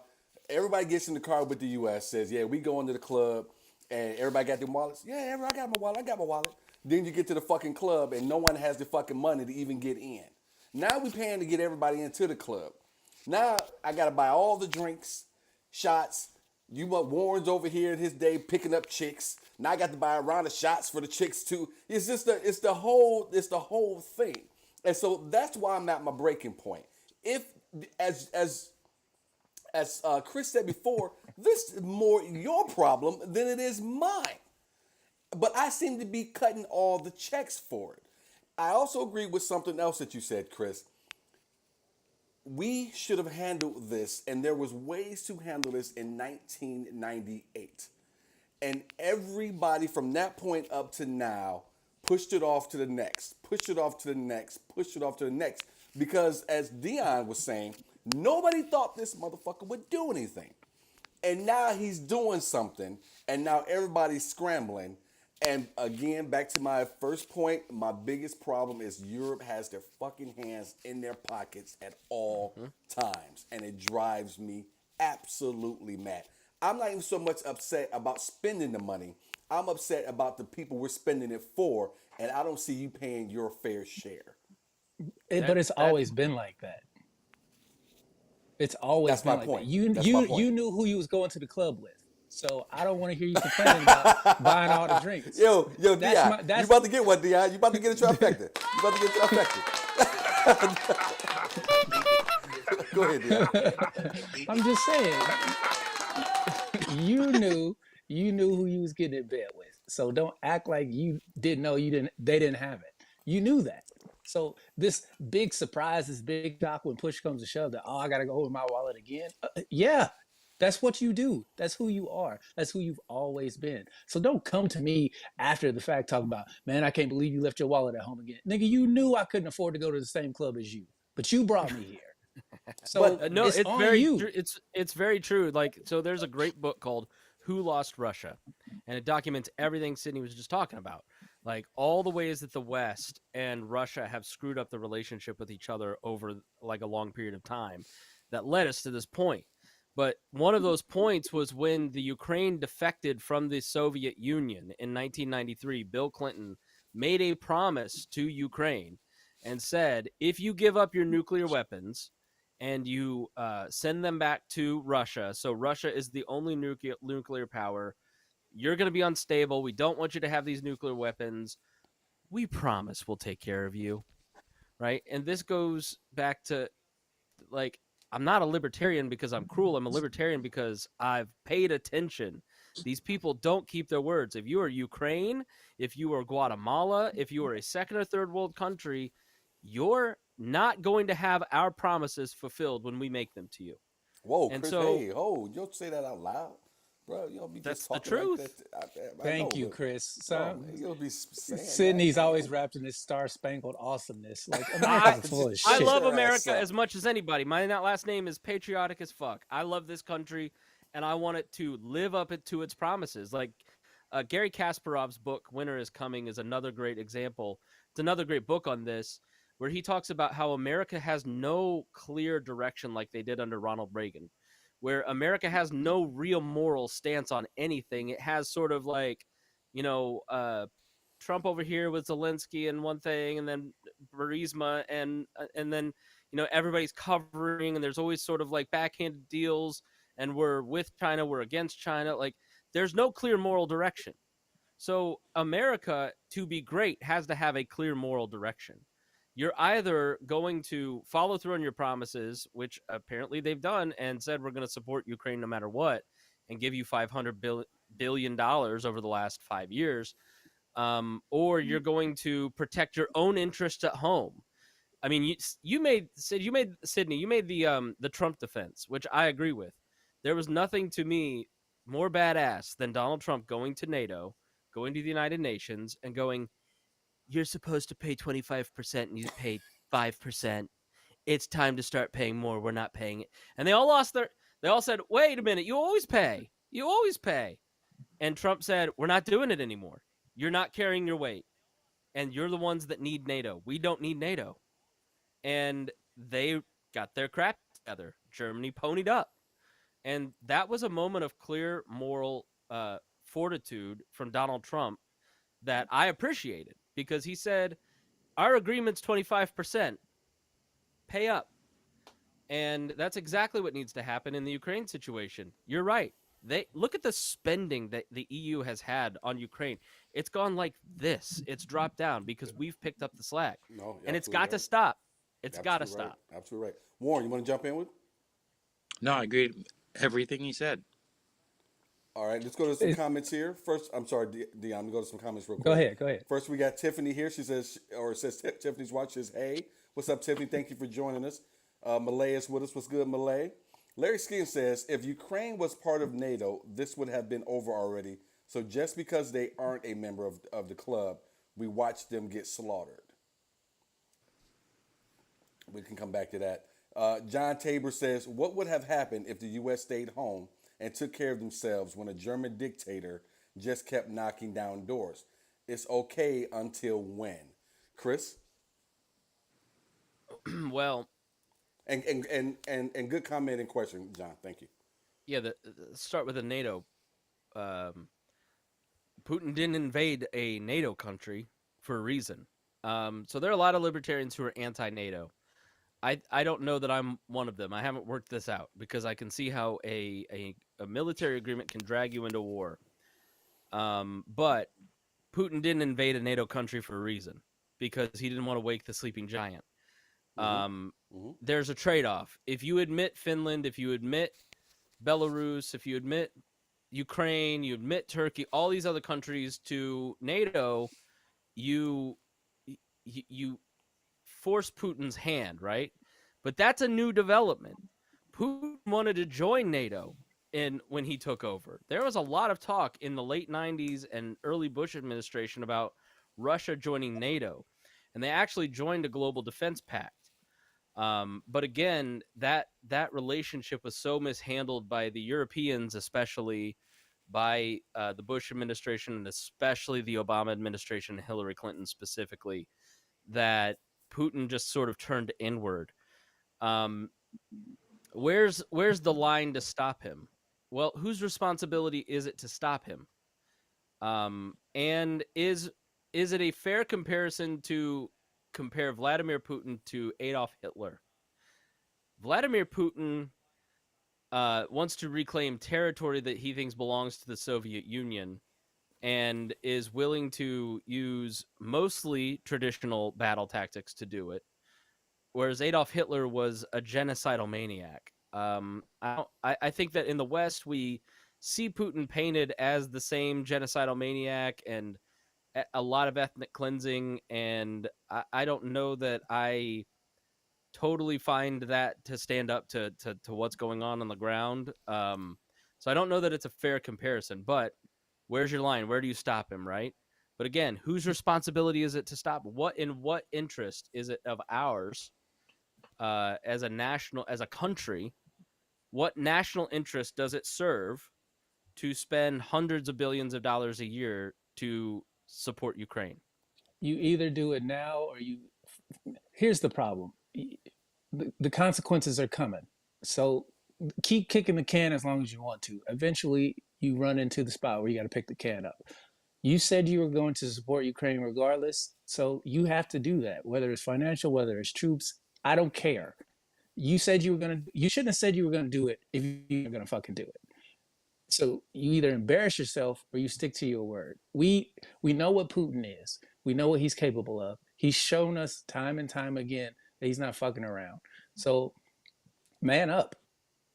Everybody gets in the car with the U.S. says, "Yeah, we go into the club," and everybody got their wallets. Yeah, I got my wallet. I got my wallet. Then you get to the fucking club, and no one has the fucking money to even get in. Now we paying to get everybody into the club. Now I gotta buy all the drinks, shots. You want Warren's over here in his day picking up chicks. Now I got to buy a round of shots for the chicks too. It's the whole thing. And so that's why I'm at my breaking point. If as Chris said before, this is more your problem than it is mine. But I seem to be cutting all the checks for it. I also agree with something else that you said, Chris. We should have handled this, and there was ways to handle this in 1998. And everybody from that point up to now pushed it off to the next, pushed it off to the next, pushed it off to the next. Because as Dion was saying, nobody thought this motherfucker would do anything. And now he's doing something, and now everybody's scrambling. And again, back to my first point, my biggest problem is Europe has their fucking hands in their pockets at all times. And it drives me absolutely mad. I'm not even so much upset about spending the money. I'm upset about the people we're spending it for, and I don't see you paying your fair share. but it's always been like that. It's always That's been my like point. that. You That's my you point. you knew who you was going to the club with. So I don't want to hear you complaining about buying all the drinks. Yo, That's Dion, my- that's- you about to get one, Dion. You about to get a trifecta. You about to get a trifecta. Go ahead, Dion. I'm just saying, you knew who you was getting in bed with. So don't act like you didn't know they didn't have it. You knew that. So this big surprise, this big shock when push comes to shove that, oh, I gotta go with my wallet again. Yeah, that's what you do. That's who you are. That's who you've always been. So don't come to me after the fact talking about, man, I can't believe you left your wallet at home again. Nigga, you knew I couldn't afford to go to the same club as you. but you brought me here. So But No, it's it's on very you. it's very true. Like, so there's a great book called Who Lost Russia, and it documents everything Sydney was just talking about, like all the ways that the West and Russia have screwed up the relationship with each other over like a long period of time that led us to this point. But one of those points was when the Ukraine defected from the Soviet Union in 1993. Bill Clinton made a promise to Ukraine and said, if you give up your nuclear weapons and you send them back to Russia, so Russia is the only nuclear power, you're going to be unstable. We don't want you to have these nuclear weapons. We promise we'll take care of you. Right. And this goes back to, like, I'm not a libertarian because I'm cruel. I'm a libertarian because I've paid attention. These people don't keep their words. If you are Ukraine, if you are Guatemala, if you are a second or third world country, you're not going to have our promises fulfilled when we make them to you. whoa, And Chris, so hey, oh, you don't say that out loud, bro. You don't be just that's the talking like truth. that. I know, Thank you, but Chris. oh man, you don't be saying Sydney's that. always wrapped in this star-spangled awasomeness. Like I America's full of Just I shit. love your ass America up. as much as anybody. My last name is patriotic as fuck. I love this country, and I want it to live up to its promises. Like Gary Kasparov's book "Winter is Coming" is another great example. It's another great book on this, where he talks about how America has no clear direction like they did under Ronald Reagan, where America has no real moral stance on anything. It has sort of like, you know, Trump over here with Zelensky and one thing, and then Burisma, and then, you know, everybody's covering, and there's always sort of like backhanded deals, and we're with China, we're against China. Like, there's no clear moral direction. So America, to be great, has to have a clear moral direction. You're either going to follow through on your promises, which apparently they've done, and said we're going to support Ukraine no matter what, and give you $500 billion over the last 5 years, or you're going to protect your own interests at home. I mean, you made Sydney, you made the Trump defense, which I agree with. There was nothing to me more badass than Donald Trump going to NATO, going to the United Nations, and going, "You're supposed to pay 25%, and you pay 5%. It's time to start paying more. We're not paying it." And they all lost their. They all said, "Wait a minute, you always pay. You always pay." And Trump said, "We're not doing it anymore. You're not carrying your weight, and you're the ones that need NATO. We don't need NATO." And they got their crap together. Germany ponied up. And that was a moment of clear moral fortitude from Donald Trump that I appreciated, because he said, our agreement's 25%. Pay up. And that's exactly what needs to happen in the Ukraine situation. You're right. They look at the spending that the EU has had on Ukraine. It's gone like this. It's dropped down because we've picked up the slack. No, And it's got to stop. It's got to stop. Absolutely right. Warren, you want to jump in with? No, I agree with everything he said. All right, let's go to some comments here. First, I'm sorry, Dion. Let me go to some comments real quick. Go ahead. First, we got Tiffany here. She says, or it says Tiffany's watching. Says, "Hey, what's up, Tiffany? Thank you for joining us." Malay is with us. What's good, Malay? Larry Skin says, "If Ukraine was part of NATO, this would have been over already. So just because they aren't a member of the club, we watched them get slaughtered." We can come back to that. John Tabor says, "What would have happened if the U.S. stayed home and took care of themselves when a German dictator just kept knocking down doors? It's okay until when?" Chris? Well, And good comment and question, John. Thank you. yeah, start with the NATO. Putin didn't invade a NATO country for a reason. So there are a lot of libertarians who are anti-NATO. I don't know that I'm one of them. I haven't worked this out, because I can see how a military agreement can drag you into war. But Putin didn't invade a NATO country for a reason, because he didn't want to wake the sleeping giant. There's a trade-off. If you admit Finland, if you admit Belarus, if you admit Ukraine, you admit Turkey, all these other countries to NATO, you force Putin's hand, right? But that's a new development. Putin wanted to join NATO when he took over. There was a lot of talk in the late 90s and early Bush administration about Russia joining NATO, and they actually joined a global defense pact. But again, that relationship was so mishandled by the Europeans, especially by the Bush administration, and especially the Obama administration, Hillary Clinton specifically, that Putin just sort of turned inward. Um, where's the line to stop him? Well, whose responsibility is it to stop him? And is it a fair comparison to compare Vladimir Putin to Adolf Hitler? Vladimir Putin wants to reclaim territory that he thinks belongs to the Soviet Union and is willing to use mostly traditional battle tactics to do it, whereas Adolf Hitler was a genocidal maniac. I think that in the West, we see Putin painted as the same genocidal maniac and a lot of ethnic cleansing, and I don't know that I totally find that to stand up to what's going on the ground. So I don't know that it's a fair comparison, but where's your line? Where do you stop him, right? But again, whose responsibility is it to stop? What interest is it of ours as a country? What national interest does it serve to spend hundreds of billions of dollars a year to support Ukraine? You either do it now or you. Here's the problem: the consequences are coming. So keep kicking the can as long as you want to. Eventually, you run into the spot where you got to pick the can up. You said you were going to support Ukraine regardless, so you have to do that, whether it's financial, whether it's troops. I don't care. You said you were gonna. You shouldn't have said you were gonna do it if you were gonna fucking do it. So you either embarrass yourself or you stick to your word. We know what Putin is. We know what he's capable of. He's shown us time and time again that he's not fucking around. So man up.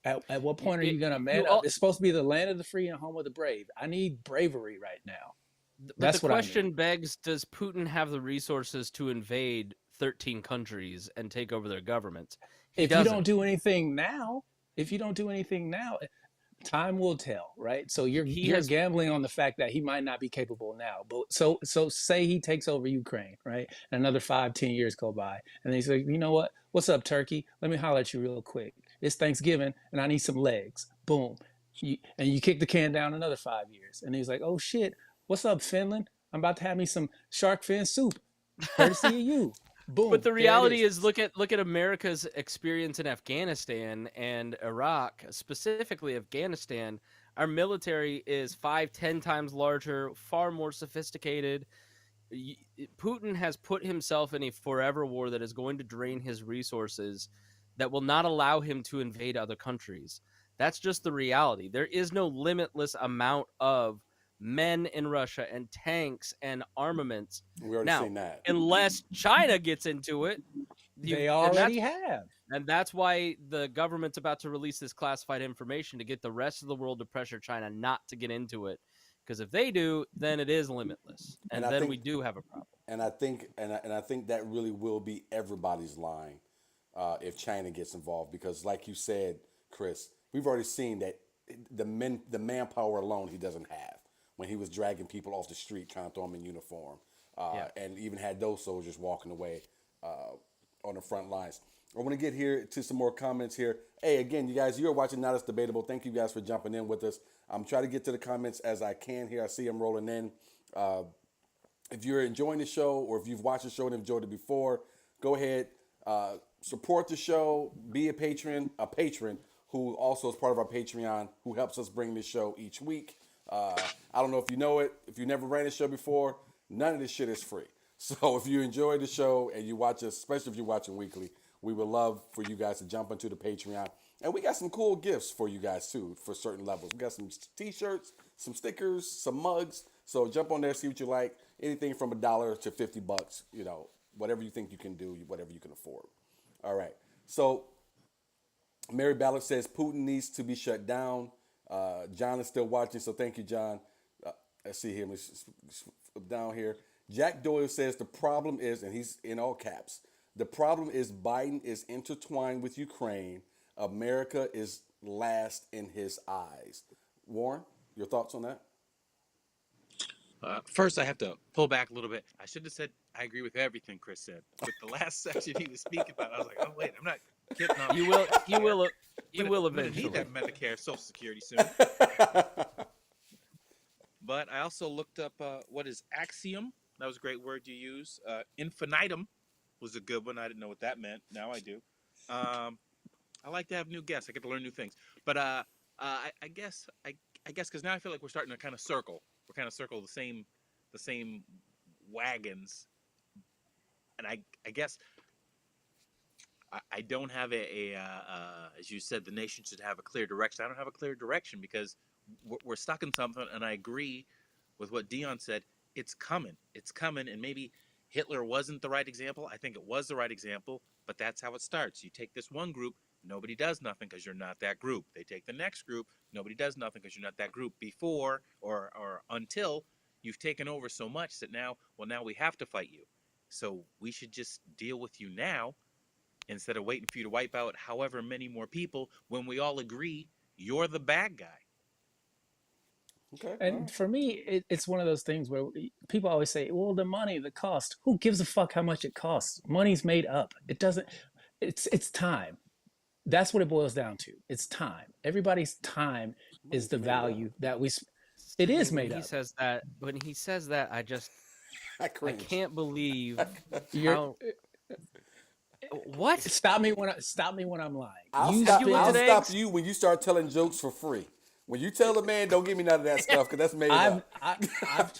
At what point are you gonna man up? It's supposed to be the land of the free and home of the brave. I need bravery right now. But That's the what I question need. begs, does Putin have the resources to invade 13 countries and take over their governments? He If you don't doesn't. do anything now, if you don't do anything now, time will tell, right? So He you're has gambling on the fact that he might not be capable now. But so say he takes over Ukraine, right? And another 5, 10 years go by, and then he's like, you know what? What's up, Turkey? Let me holler at you real quick. It's Thanksgiving, and I need some legs. Boom. And you kick the can down another 5 years, and he's like, oh shit, what's up, Finland? I'm about to have me some shark fin soup, courtesy of you. But Boom. the There it reality is. is, look at America's experience in Afghanistan and Iraq, specifically Afghanistan. Our military is 5-10 times larger, far more sophisticated. Putin has put himself in a forever war that is going to drain his resources, that will not allow him to invade other countries. That's just the reality. There is no limitless amount of men in Russia and tanks and armaments. We already Now, seen that. unless China gets into it, They and already have. that's why the government's about to release this classified information to get the rest of the world to pressure China not to get into it. Because if they do, then it is limitless, and I then think, we do have a problem. and I think that really will be everybody's line if China gets involved, because like you said, Chris, we've already seen that the manpower alone he doesn't have when he was dragging people off the street trying to throw them in uniform, Yeah. and even had those soldiers walking away on the front lines. I want to get here to some more comments here. Hey, again, you guys, you're watching Not As Debatable. Thank you guys for jumping in with us. I'm trying to get to the comments as I can here. I see them rolling in. If you're enjoying the show, or if you've watched the show and enjoyed it before, go ahead, support the show, be a patron who also is part of our Patreon, who helps us bring this show each week. I don't know if you know it, if you never ran a show before, none of this shit is free. So if you enjoy the show and you watch us, especially if you're watching weekly, we would love for you guys to jump into the Patreon. And we got some cool gifts for you guys too, for certain levels. We got some t-shirts, some stickers, some mugs. So jump on there, see what you like. Anything from $1 to $50, you know, whatever you think you can do, whatever you can afford. All right. So Mary Ballard says Putin needs to be shut down. John is still watching, so thank you, John. Let's see here. Let's flip down here. Jack Doyle says the problem is, and he's in all caps, the problem is Biden is intertwined with Ukraine. America is last in his eyes. Warren, your thoughts on that? First, I have to pull back a little bit. I should have said I agree with everything Chris said. But the last section he was speaking about, I was like, oh wait, I'm not getting off. You will. You will. You will I'm gonna need eventually. that Medicare, Social Security soon. But I also looked up what is axiom. That was a great word you use. Infinitum was a good one. I didn't know what that meant. Now I do. I like to have new guests. I get to learn new things. But I guess because now I feel like we're starting to kind of circle. We're kind of circle the same wagons. And I guess I don't have as you said, the nation should have a clear direction. I don't have a clear direction because we're stuck in something. And I agree with what Dion said. It's coming. It's coming. And maybe Hitler wasn't the right example. I think it was the right example. But that's how it starts. You take this one group. Nobody does nothing because you're not that group. They take the next group. Nobody does nothing because you're not that group. Before or until you've taken over so much that now we have to fight you. So we should just deal with you now instead of waiting for you to wipe out however many more people when we all agree you're the bad guy. Okay. And for me, it's one of those things where people always say, well, the money, the cost, who gives a fuck how much it costs? Money's made up. It doesn't, it's time. That's what it boils down to. It's time. Everybody's time is the value that it is when made he up. says that, I cringe. can't believe You're, how. What? stop me when I'm lying. I'll You stop eggs? you when you start telling jokes for free. When you tell a man, don't give me none of that stuff because that's made up. I've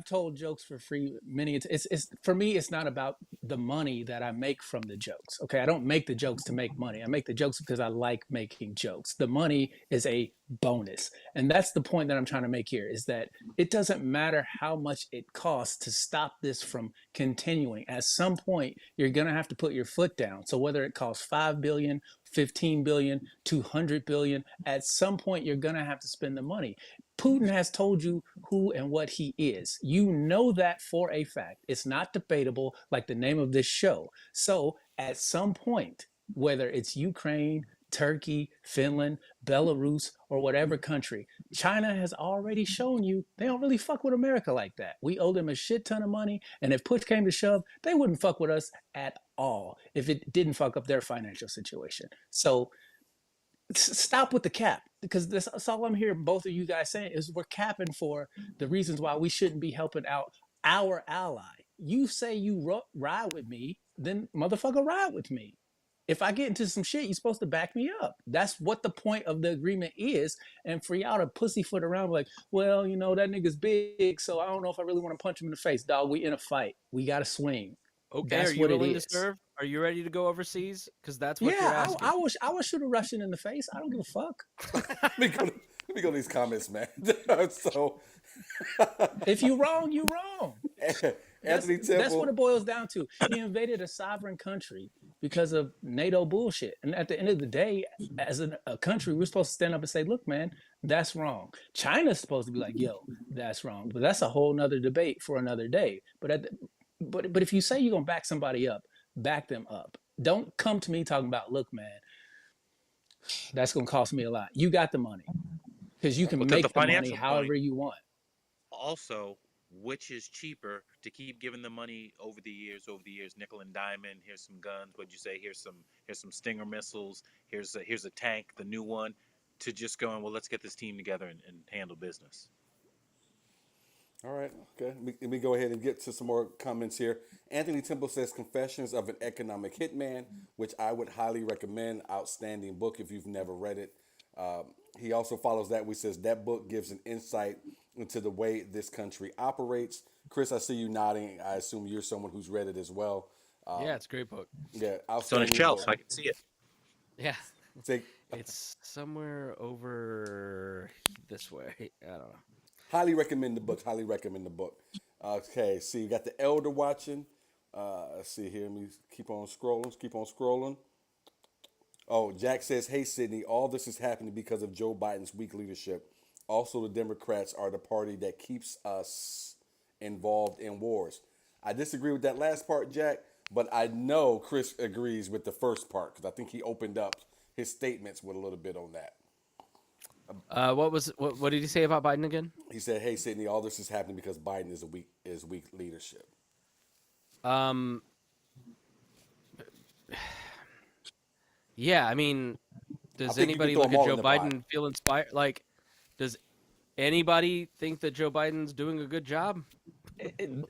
told jokes for free many. It's for me. It's not about the money that I make from the jokes. Okay, I don't make the jokes to make money. I make the jokes because I like making jokes. The money is a bonus, and that's the point that I'm trying to make here. Is that it doesn't matter how much it costs to stop this from continuing. At some point, you're gonna have to put your foot down. So whether it costs 5 billion, 15 billion, 200 billion, at some point you're going to have to spend the money. Putin has told you who and what he is. You know that for a fact. It's not debatable, like the name of this show. So at some point, whether it's Ukraine, Turkey, Finland, Belarus, or whatever country, China has already shown you they don't really fuck with America like that. We owe them a shit ton of money, and if push came to shove, they wouldn't fuck with us at all if it didn't fuck up their financial situation. So stop with the cap, because that's all I'm hearing both of you guys saying is we're capping for the reasons why we shouldn't be helping out our ally. You say you ride with me, then motherfucker ride with me. If I get into some shit, you're supposed to back me up. That's what the point of the agreement is. And for y'all to pussyfoot around like, well, you know, that nigga's big, so I don't know if I really want to punch him in the face. Dog, we in a fight. We got to swing. Okay, That's are you what it willing to is. serve? Are you ready to go overseas? Because that's what you're Yeah, asking. I will shoot a Russian in the face. I don't give a fuck. Let me go to these comments, man. So, If you wrong, you wrong. Anthony Temple. That's what it boils down to. He invaded a sovereign country because of NATO bullshit. And at the end of the day, as a country, we're supposed to stand up and say, look, man, that's wrong. China's supposed to be like, yo, that's wrong. But that's a whole nother debate for another day. But if you say you're going to back somebody up, back them up. Don't come to me talking about, look, man, that's going to cost me a lot. You got the money because you can make the money however you want. Also, which is cheaper to keep giving the money over the years, nickel and diamond? Here's some guns. What'd you say? Here's some Stinger missiles. Here's a tank, the new one. To just going, well, let's get this team together and handle business. All right, okay. Let me go ahead and get to some more comments here. Anthony Temple says Confessions of an Economic Hitman, which I would highly recommend. Outstanding book if you've never read it. He also follows that. He says that book gives an insight into the way this country operates. Chris, I see you nodding. I assume you're someone who's read it as well. Yeah, it's a great book. Yeah, it's on a shelf, so I can see it. Yeah. It's somewhere over this way. I don't know. Highly recommend the book. Highly recommend the book. Okay, see, you got the Elder watching. Let's see here. Let me keep on scrolling. Oh, Jack says, hey, Sydney, all this is happening because of Joe Biden's weak leadership. Also, the Democrats are the party that keeps us involved in wars. I disagree with that last part, Jack, but I know Chris agrees with the first part because I think he opened up his statements with a little bit on that. What did he say about Biden again? He said, "Hey, Sydney, all this is happening because Biden is weak leadership." Um, yeah, I mean, I does think you can anybody throw look them at all Joe in the pot. Biden feel inspired? Like, does anybody think that Joe Biden's doing a good job?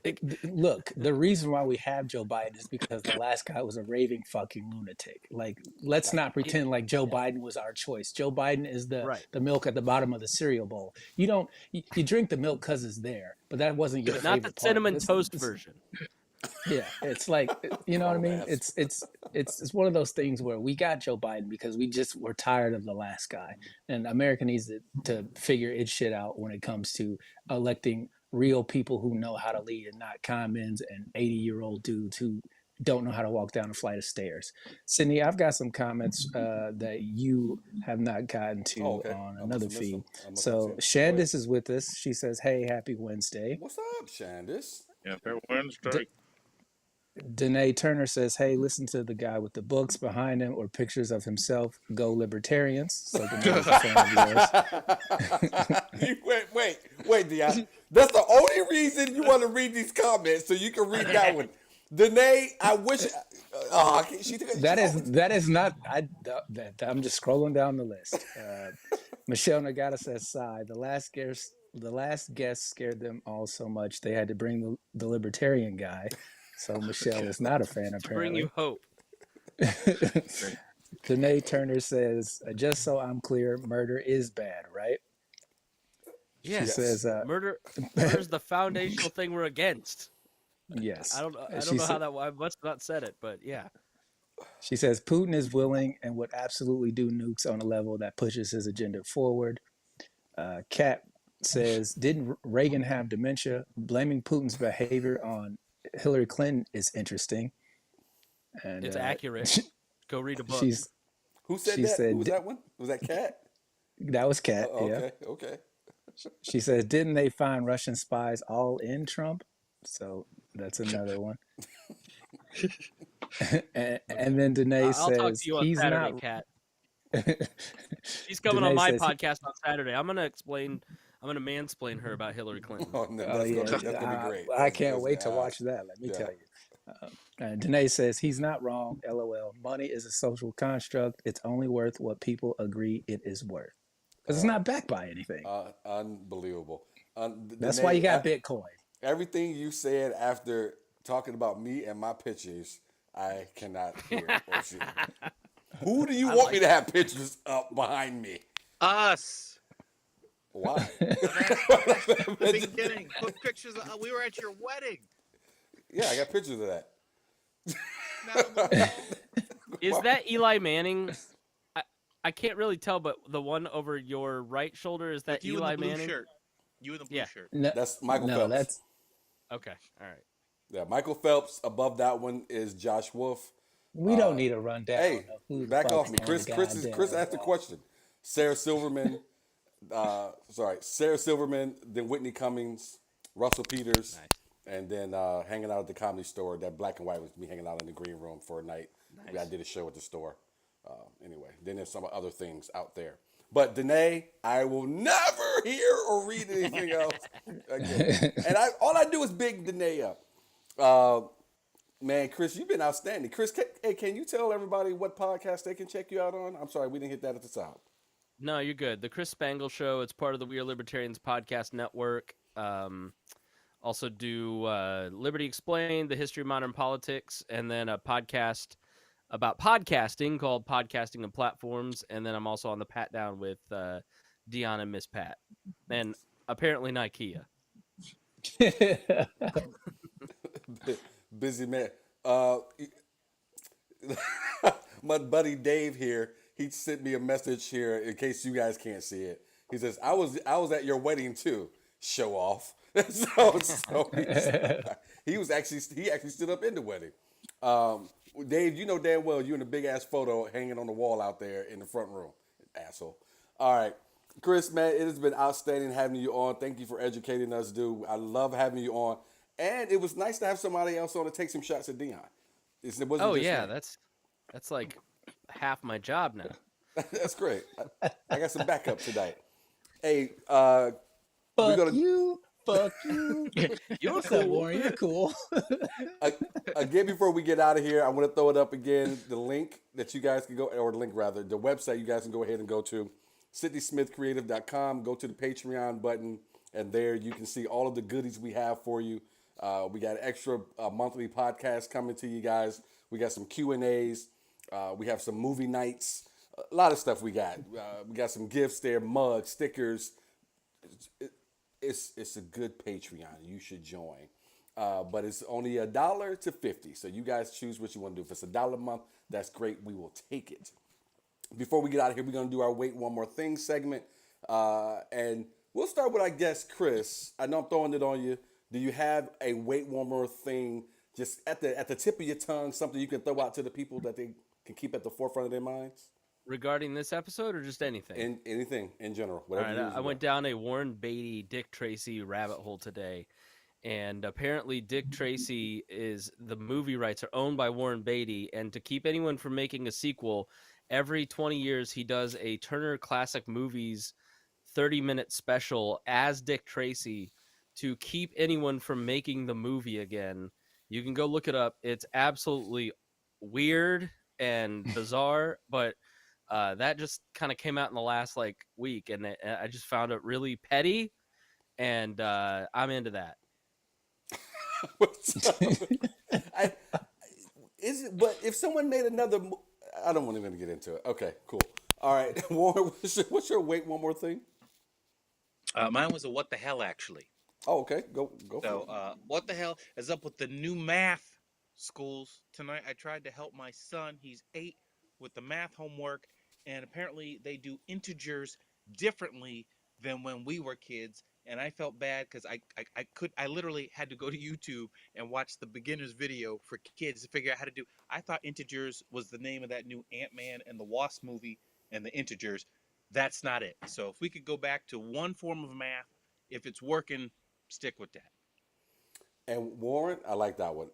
Like, Look, the reason why we have Joe Biden is because the last guy was a raving fucking lunatic. Like, let's not it, pretend like Joe Biden was our choice. Joe Biden is right. the milk at the bottom of the cereal bowl. You don't you drink the milk because it's there, but that wasn't your Not the favorite part. cinnamon toast version. Yeah, it's like, you know what I Grown mean. ass. It's one of those things where we got Joe Biden because we just were tired of the last guy, and America needs to figure its shit out when it comes to electing real people who know how to lead and not con-mens and 80-year-old dudes who don't know how to walk down a flight of stairs. Sydney, I've got some comments that you have not gotten Oh, to okay. on I must another have missed feed. them. I must not see So 'em. Go ahead. Shandis is with us. She says, "Hey, happy Wednesday." What's up, Shandis? Yeah, fair Wednesday. Danae Turner says, "Hey, listen to the guy with the books behind him or pictures of himself. Go Libertarians." So Danae is a fan of yours. wait, Dion. That's the only reason you want to read these comments, so you can read that one. Danae, I wish. She took That is not. I'm just scrolling down the list. Michelle Nagata says, "Sigh. The last guest scared them all so much they had to bring the libertarian guy." So Michelle is not a fan To bring you apparently. hope. Danae Turner says, "Just so I'm clear, murder is bad, right?" Yes. She says, Murder's the foundational thing we're against. yes. I don't know how that. I must have not said it, but yeah. She says Putin is willing and would absolutely do nukes on a level that pushes his agenda forward. Kat says, "Didn't Reagan have dementia? Blaming Putin's behavior on Hillary Clinton is interesting." And It's accurate. Go read a book. Who said she that? said, Who was that one? Was that Cat? That was Kat. Yeah. Okay. She says, "Didn't they find Russian spies all in Trump?" So that's another one. and then Danae I'll talk says, to you on "He's Saturday, not." Kat. She's coming Danae on my says, podcast on Saturday. I'm gonna mansplain her about Hillary Clinton. Oh, no, "Oh yeah, that's gonna be great. I can't wait to watch that. Let me Yeah. tell you." Danae says, "He's not wrong. LOL. Money is a social construct. It's only worth what people agree it is worth. Because it's not backed by anything. Unbelievable. That's Danae, why you got Bitcoin." Everything you said after talking about me and my pictures, I cannot hear or see. Who do you want me to have pictures up behind me? Us. Why? The beginning. Put pictures. We were at your wedding. Yeah, I got pictures of that. Is that Eli Manning? I can't really tell, but the one over your right shoulder, is that you Eli in the blue Manning? shirt. You in the blue shirt. No, That's Michael Phelps. That's Okay, all right. Yeah, Michael Phelps. Above that one is Josh Wolf. we don't need a rundown. Hey, of who the back fuck's off me. on Chris the Chris goddamn asked the wall. question. Sarah Silverman, Sarah Silverman, then Whitney Cummings, Russell Peters, and then hanging out at the Comedy Store. That black and white was me hanging out in the green room for a night. Nice. I did a show at the store. Anyway, then there's some other things out there. But Danae, I will never hear or read anything else again. And all I do is big Danae up. Man, Chris, you've been outstanding. Chris, can you tell everybody what podcast they can check you out on? I'm sorry, we didn't hit that at the top. No, you're good. The Chris Spangle Show. It's part of the We Are Libertarians podcast network. Also do Liberty Explained, the history of modern politics, and then a podcast about podcasting called Podcasting and Platforms. And then I'm also on the Pat Down with Dion and Miss Pat. And apparently Nikea. Busy man. My buddy Dave here, he sent me a message here in case you guys can't see it. He says, I was at your wedding too. Show off. so he actually stood up in the wedding. Dave, you know damn well you're in a big ass photo hanging on the wall out there in the front room. Asshole. All right. Chris, man, it has been outstanding having you on. Thank you for educating us, dude. I love having you on. And it was nice to have somebody else on to take some shots at Dion. It wasn't Oh just yeah, me. that's like half my job now. That's great. I got some backup tonight. Hey, we're Fuck gonna you. Fuck you. You're What's up, cool. Warren? You're cool. uh, again before we get out of here. I want to throw it up again. The link that you guys can go, or the link rather, the website you guys can go ahead and go to, SydneySmithCreative.com. Go to the Patreon button, and there you can see all of the goodies we have for you. We got extra monthly podcasts coming to you guys. We got some Q&As. We have some movie nights. A lot of stuff we got. We got some gifts there, mugs, stickers. It's a good Patreon. You should join. But it's only $1 to $50. So you guys choose what you want to do. If it's $1 a month, that's great. We will take it. Before we get out of here, we're going to do our Wait One More Thing segment. And we'll start with our guest, Chris. I know I'm throwing it on you. Do you have a Wait One More Thing just at the tip of your tongue, something you can throw out to the people that they can keep at the forefront of their minds? Regarding this episode or just anything? Anything in general, All whatever. right, I went down a Warren Beatty, Dick Tracy rabbit hole today. And apparently Dick Tracy the movie rights are owned by Warren Beatty. And to keep anyone from making a sequel, every 20 years he does a Turner Classic Movies 30-minute special as Dick Tracy to keep anyone from making the movie again. You can go look it up. It's absolutely weird and bizarre, but that just kind of came out in the last week, and I just found it really petty, and I'm into that. I, but if someone made another, I don't want to even get into it. Okay, cool. All right, Warren, what's your Wait One More Thing? Mine was a what the hell, actually. Oh, okay, go for So, it. what the hell is up with the new math schools tonight? I tried to help my son. He's 8 with the math homework, and apparently they do integers differently than when we were kids. And I felt bad because I literally had to go to YouTube and watch the beginner's video for kids to figure out how to do. I thought integers was the name of that new Ant-Man and the Wasp movie, and the integers. That's not it. So if we could go back to one form of math, if it's working, stick with that. And Warren, I like that one.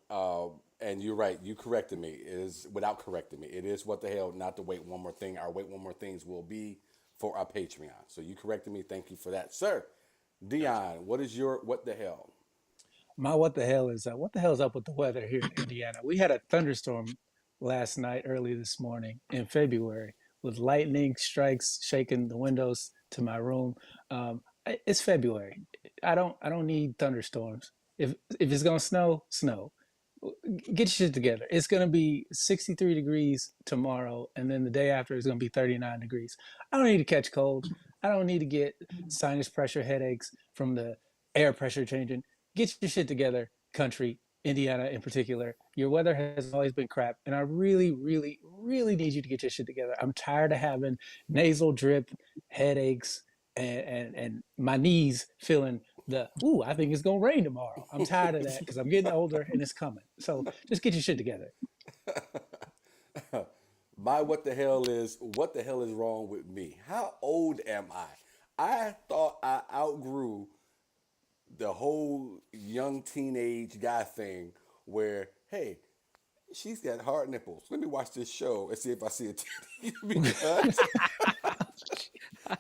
And you're right. You corrected me. It is without correcting me. It is what the hell, not to Wait One More Thing. Our Wait One More Things will be for our Patreon. So you corrected me. Thank you for that, sir. Dion, what is your what the hell? My what the hell is up with the weather here in Indiana? We had a thunderstorm last night, early this morning in February, with lightning strikes shaking the windows to my room. It's February. I don't need thunderstorms. If it's gonna snow, snow. Get your shit together. It's gonna be 63 degrees tomorrow, and then the day after it's gonna be 39 degrees. I don't need to catch cold. I don't need to get sinus pressure headaches from the air pressure changing. Get your shit together, country, Indiana in particular. Your weather has always been crap, and I really, really, really need you to get your shit together. I'm tired of having nasal drip, headaches, and my knees feeling I think it's gonna rain tomorrow. I'm tired of that because I'm getting older and it's coming. So just get your shit together. My what the hell is wrong with me? How old am I? I thought I outgrew the whole young teenage guy thing where, hey, she's got hard nipples. Let me watch this show and see if I see a titty. Because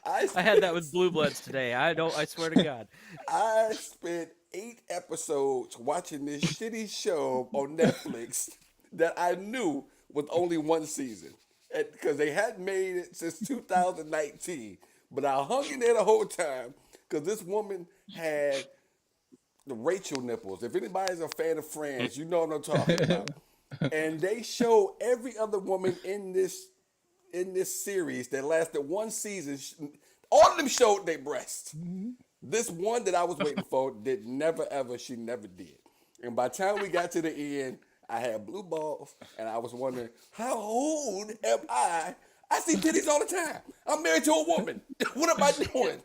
I had that with Blue Bloods today. I swear to God. I spent 8 episodes watching this shitty show on Netflix that I knew was only 1 season. Because they hadn't made it since 2019. But I hung in there the whole time because this woman had the Rachel nipples. If anybody's a fan of Friends, you know what I'm talking about. And they show every other woman in this series that lasted 1 season. All of them showed their breasts. This one that I was waiting for she never did. And by the time we got to the end, I had blue balls, and I was wondering, how old am I? I see titties all the time. I'm married to a woman. What am I doing?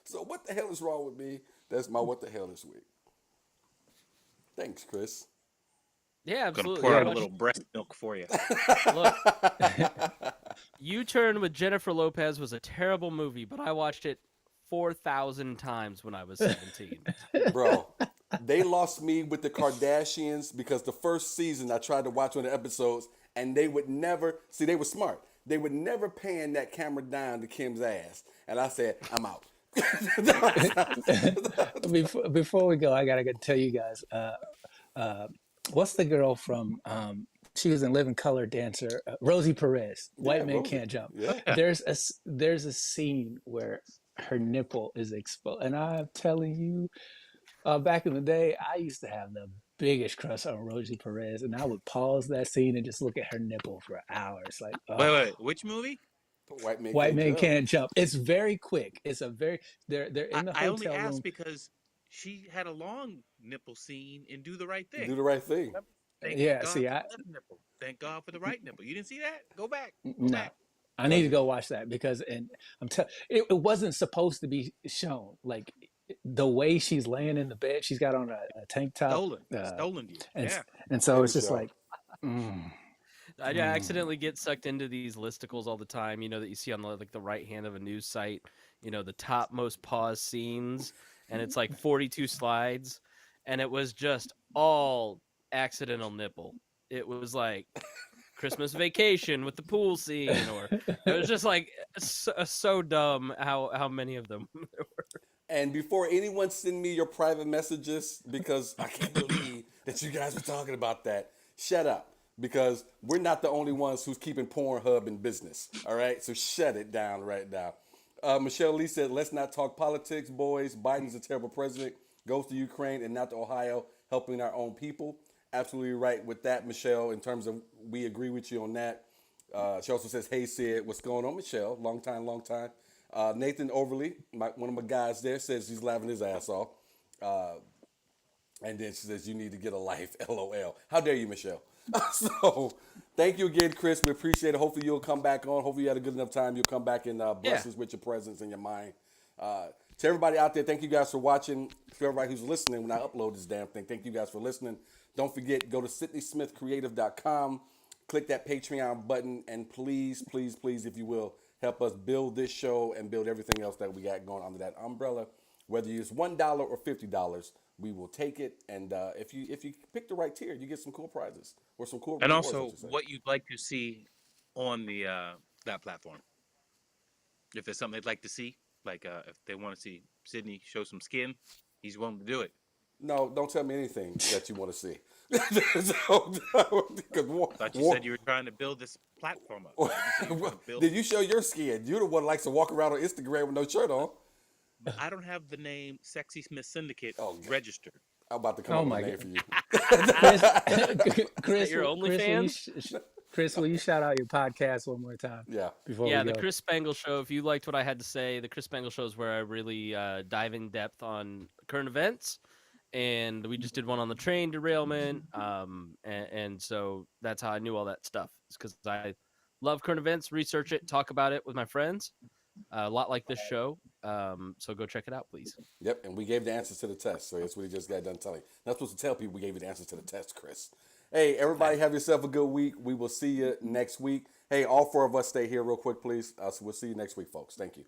So what the hell is wrong with me? That's my what the hell this week. Thanks, Chris. Yeah, I'm gonna absolutely. pour out a little breast milk for you. Look, U-Turn with Jennifer Lopez was a terrible movie, but I watched it 4,000 times when I was 17. Bro, they lost me with the Kardashians because the first season I tried to watch one of the episodes and they would never, see, they were smart. they would never pan that camera down to Kim's ass. And I said, I'm out. Before we go, I gotta tell you guys. Uh, what's the girl from? She was in Living Color Dancer. Rosie Perez. Yeah, White Man Rosie. Can't Jump. Yeah. There's a scene where her nipple is exposed, and I'm telling you, back in the day, I used to have the biggest crush on Rosie Perez, and I would pause that scene and just look at her nipple for hours. Like, Wait, which movie? White Man Can't Jump. It's very quick. It's a very they're in the I only hotel room. asked because she had a long nipple scene in Do the Right Thing. Do the right thing. Thank Yeah, God see, for the left nipple. Thank God for the right nipple. You didn't see that? Go back. Go No, back. I need to go watch that because, and it wasn't supposed to be shown. Like the way she's laying in the bed, she's got on a tank top, Stolen you. and Yeah. and so Hey, it's just Michelle. like, mm, I accidentally get sucked into these listicles all the time, that you see on the right hand of a news site, the top most paused scenes, and it's like 42 slides, and it was just all accidental nipple. It was like Christmas Vacation with the pool scene, or it was just like so dumb how many of them there were. And before anyone send me your private messages, because I can't believe that you guys were talking about that, shut up. Because we're not the only ones who's keeping Pornhub in business. All right? So shut it down right now. Michelle Lee said, let's not talk politics, boys. Biden's a terrible president. Goes to Ukraine and not to Ohio, helping our own people. Absolutely right with that, Michelle, in terms of we agree with you on that. She also says, hey, Sid, what's going on, Michelle? Long time. Nathan Overly, one of my guys there, says he's laughing his ass off. And then she says, you need to get a life, LOL. How dare you, Michelle? So, thank you again, Chris. We appreciate it. Hopefully, you'll come back on. Hopefully, you had a good enough time. You'll come back and bless us with your presence and your mind. To everybody out there, thank you guys for watching. To everybody who's listening when I upload this damn thing, thank you guys for listening. Don't forget, go to SydneySmithCreative.com, click that Patreon button, and please, please, please, if you will, help us build this show and build everything else that we got going under that umbrella. Whether it's $1 or $50, we will take it. And if you pick the right tier, you get some cool prizes or some cool And rewards, also, I should say. what you'd like to see on the that platform. If there's something they'd like to see, like if they want to see Sydney show some skin, he's willing to do it. No, don't tell me anything that you want to see. Thought you said you were trying to build this platform up. Did you show your skin? You're the one who likes to walk around on Instagram with no shirt on. I don't have the name Sexy Smith Syndicate registered. I'm about to come up with a name for you. Chris, your OnlyFans? Chris, will you shout out your podcast one more time? Yeah. Before Yeah, we the go? Chris Spangle Show. If you liked what I had to say, the Chris Spangle Show is where I really dive in depth on current events. And we just did one on the train derailment. And so that's how I knew all that stuff. It's because I love current events, research it, talk about it with my friends. A lot like this show. So go check it out, please. Yep, and we gave the answers to the test. So that's what he just got done telling. Not supposed to tell people we gave you the answers to the test, Chris. Hey, everybody have yourself a good week. We will see you next week. Hey, all four of us stay here real quick, please. So we'll see you next week, folks. Thank you.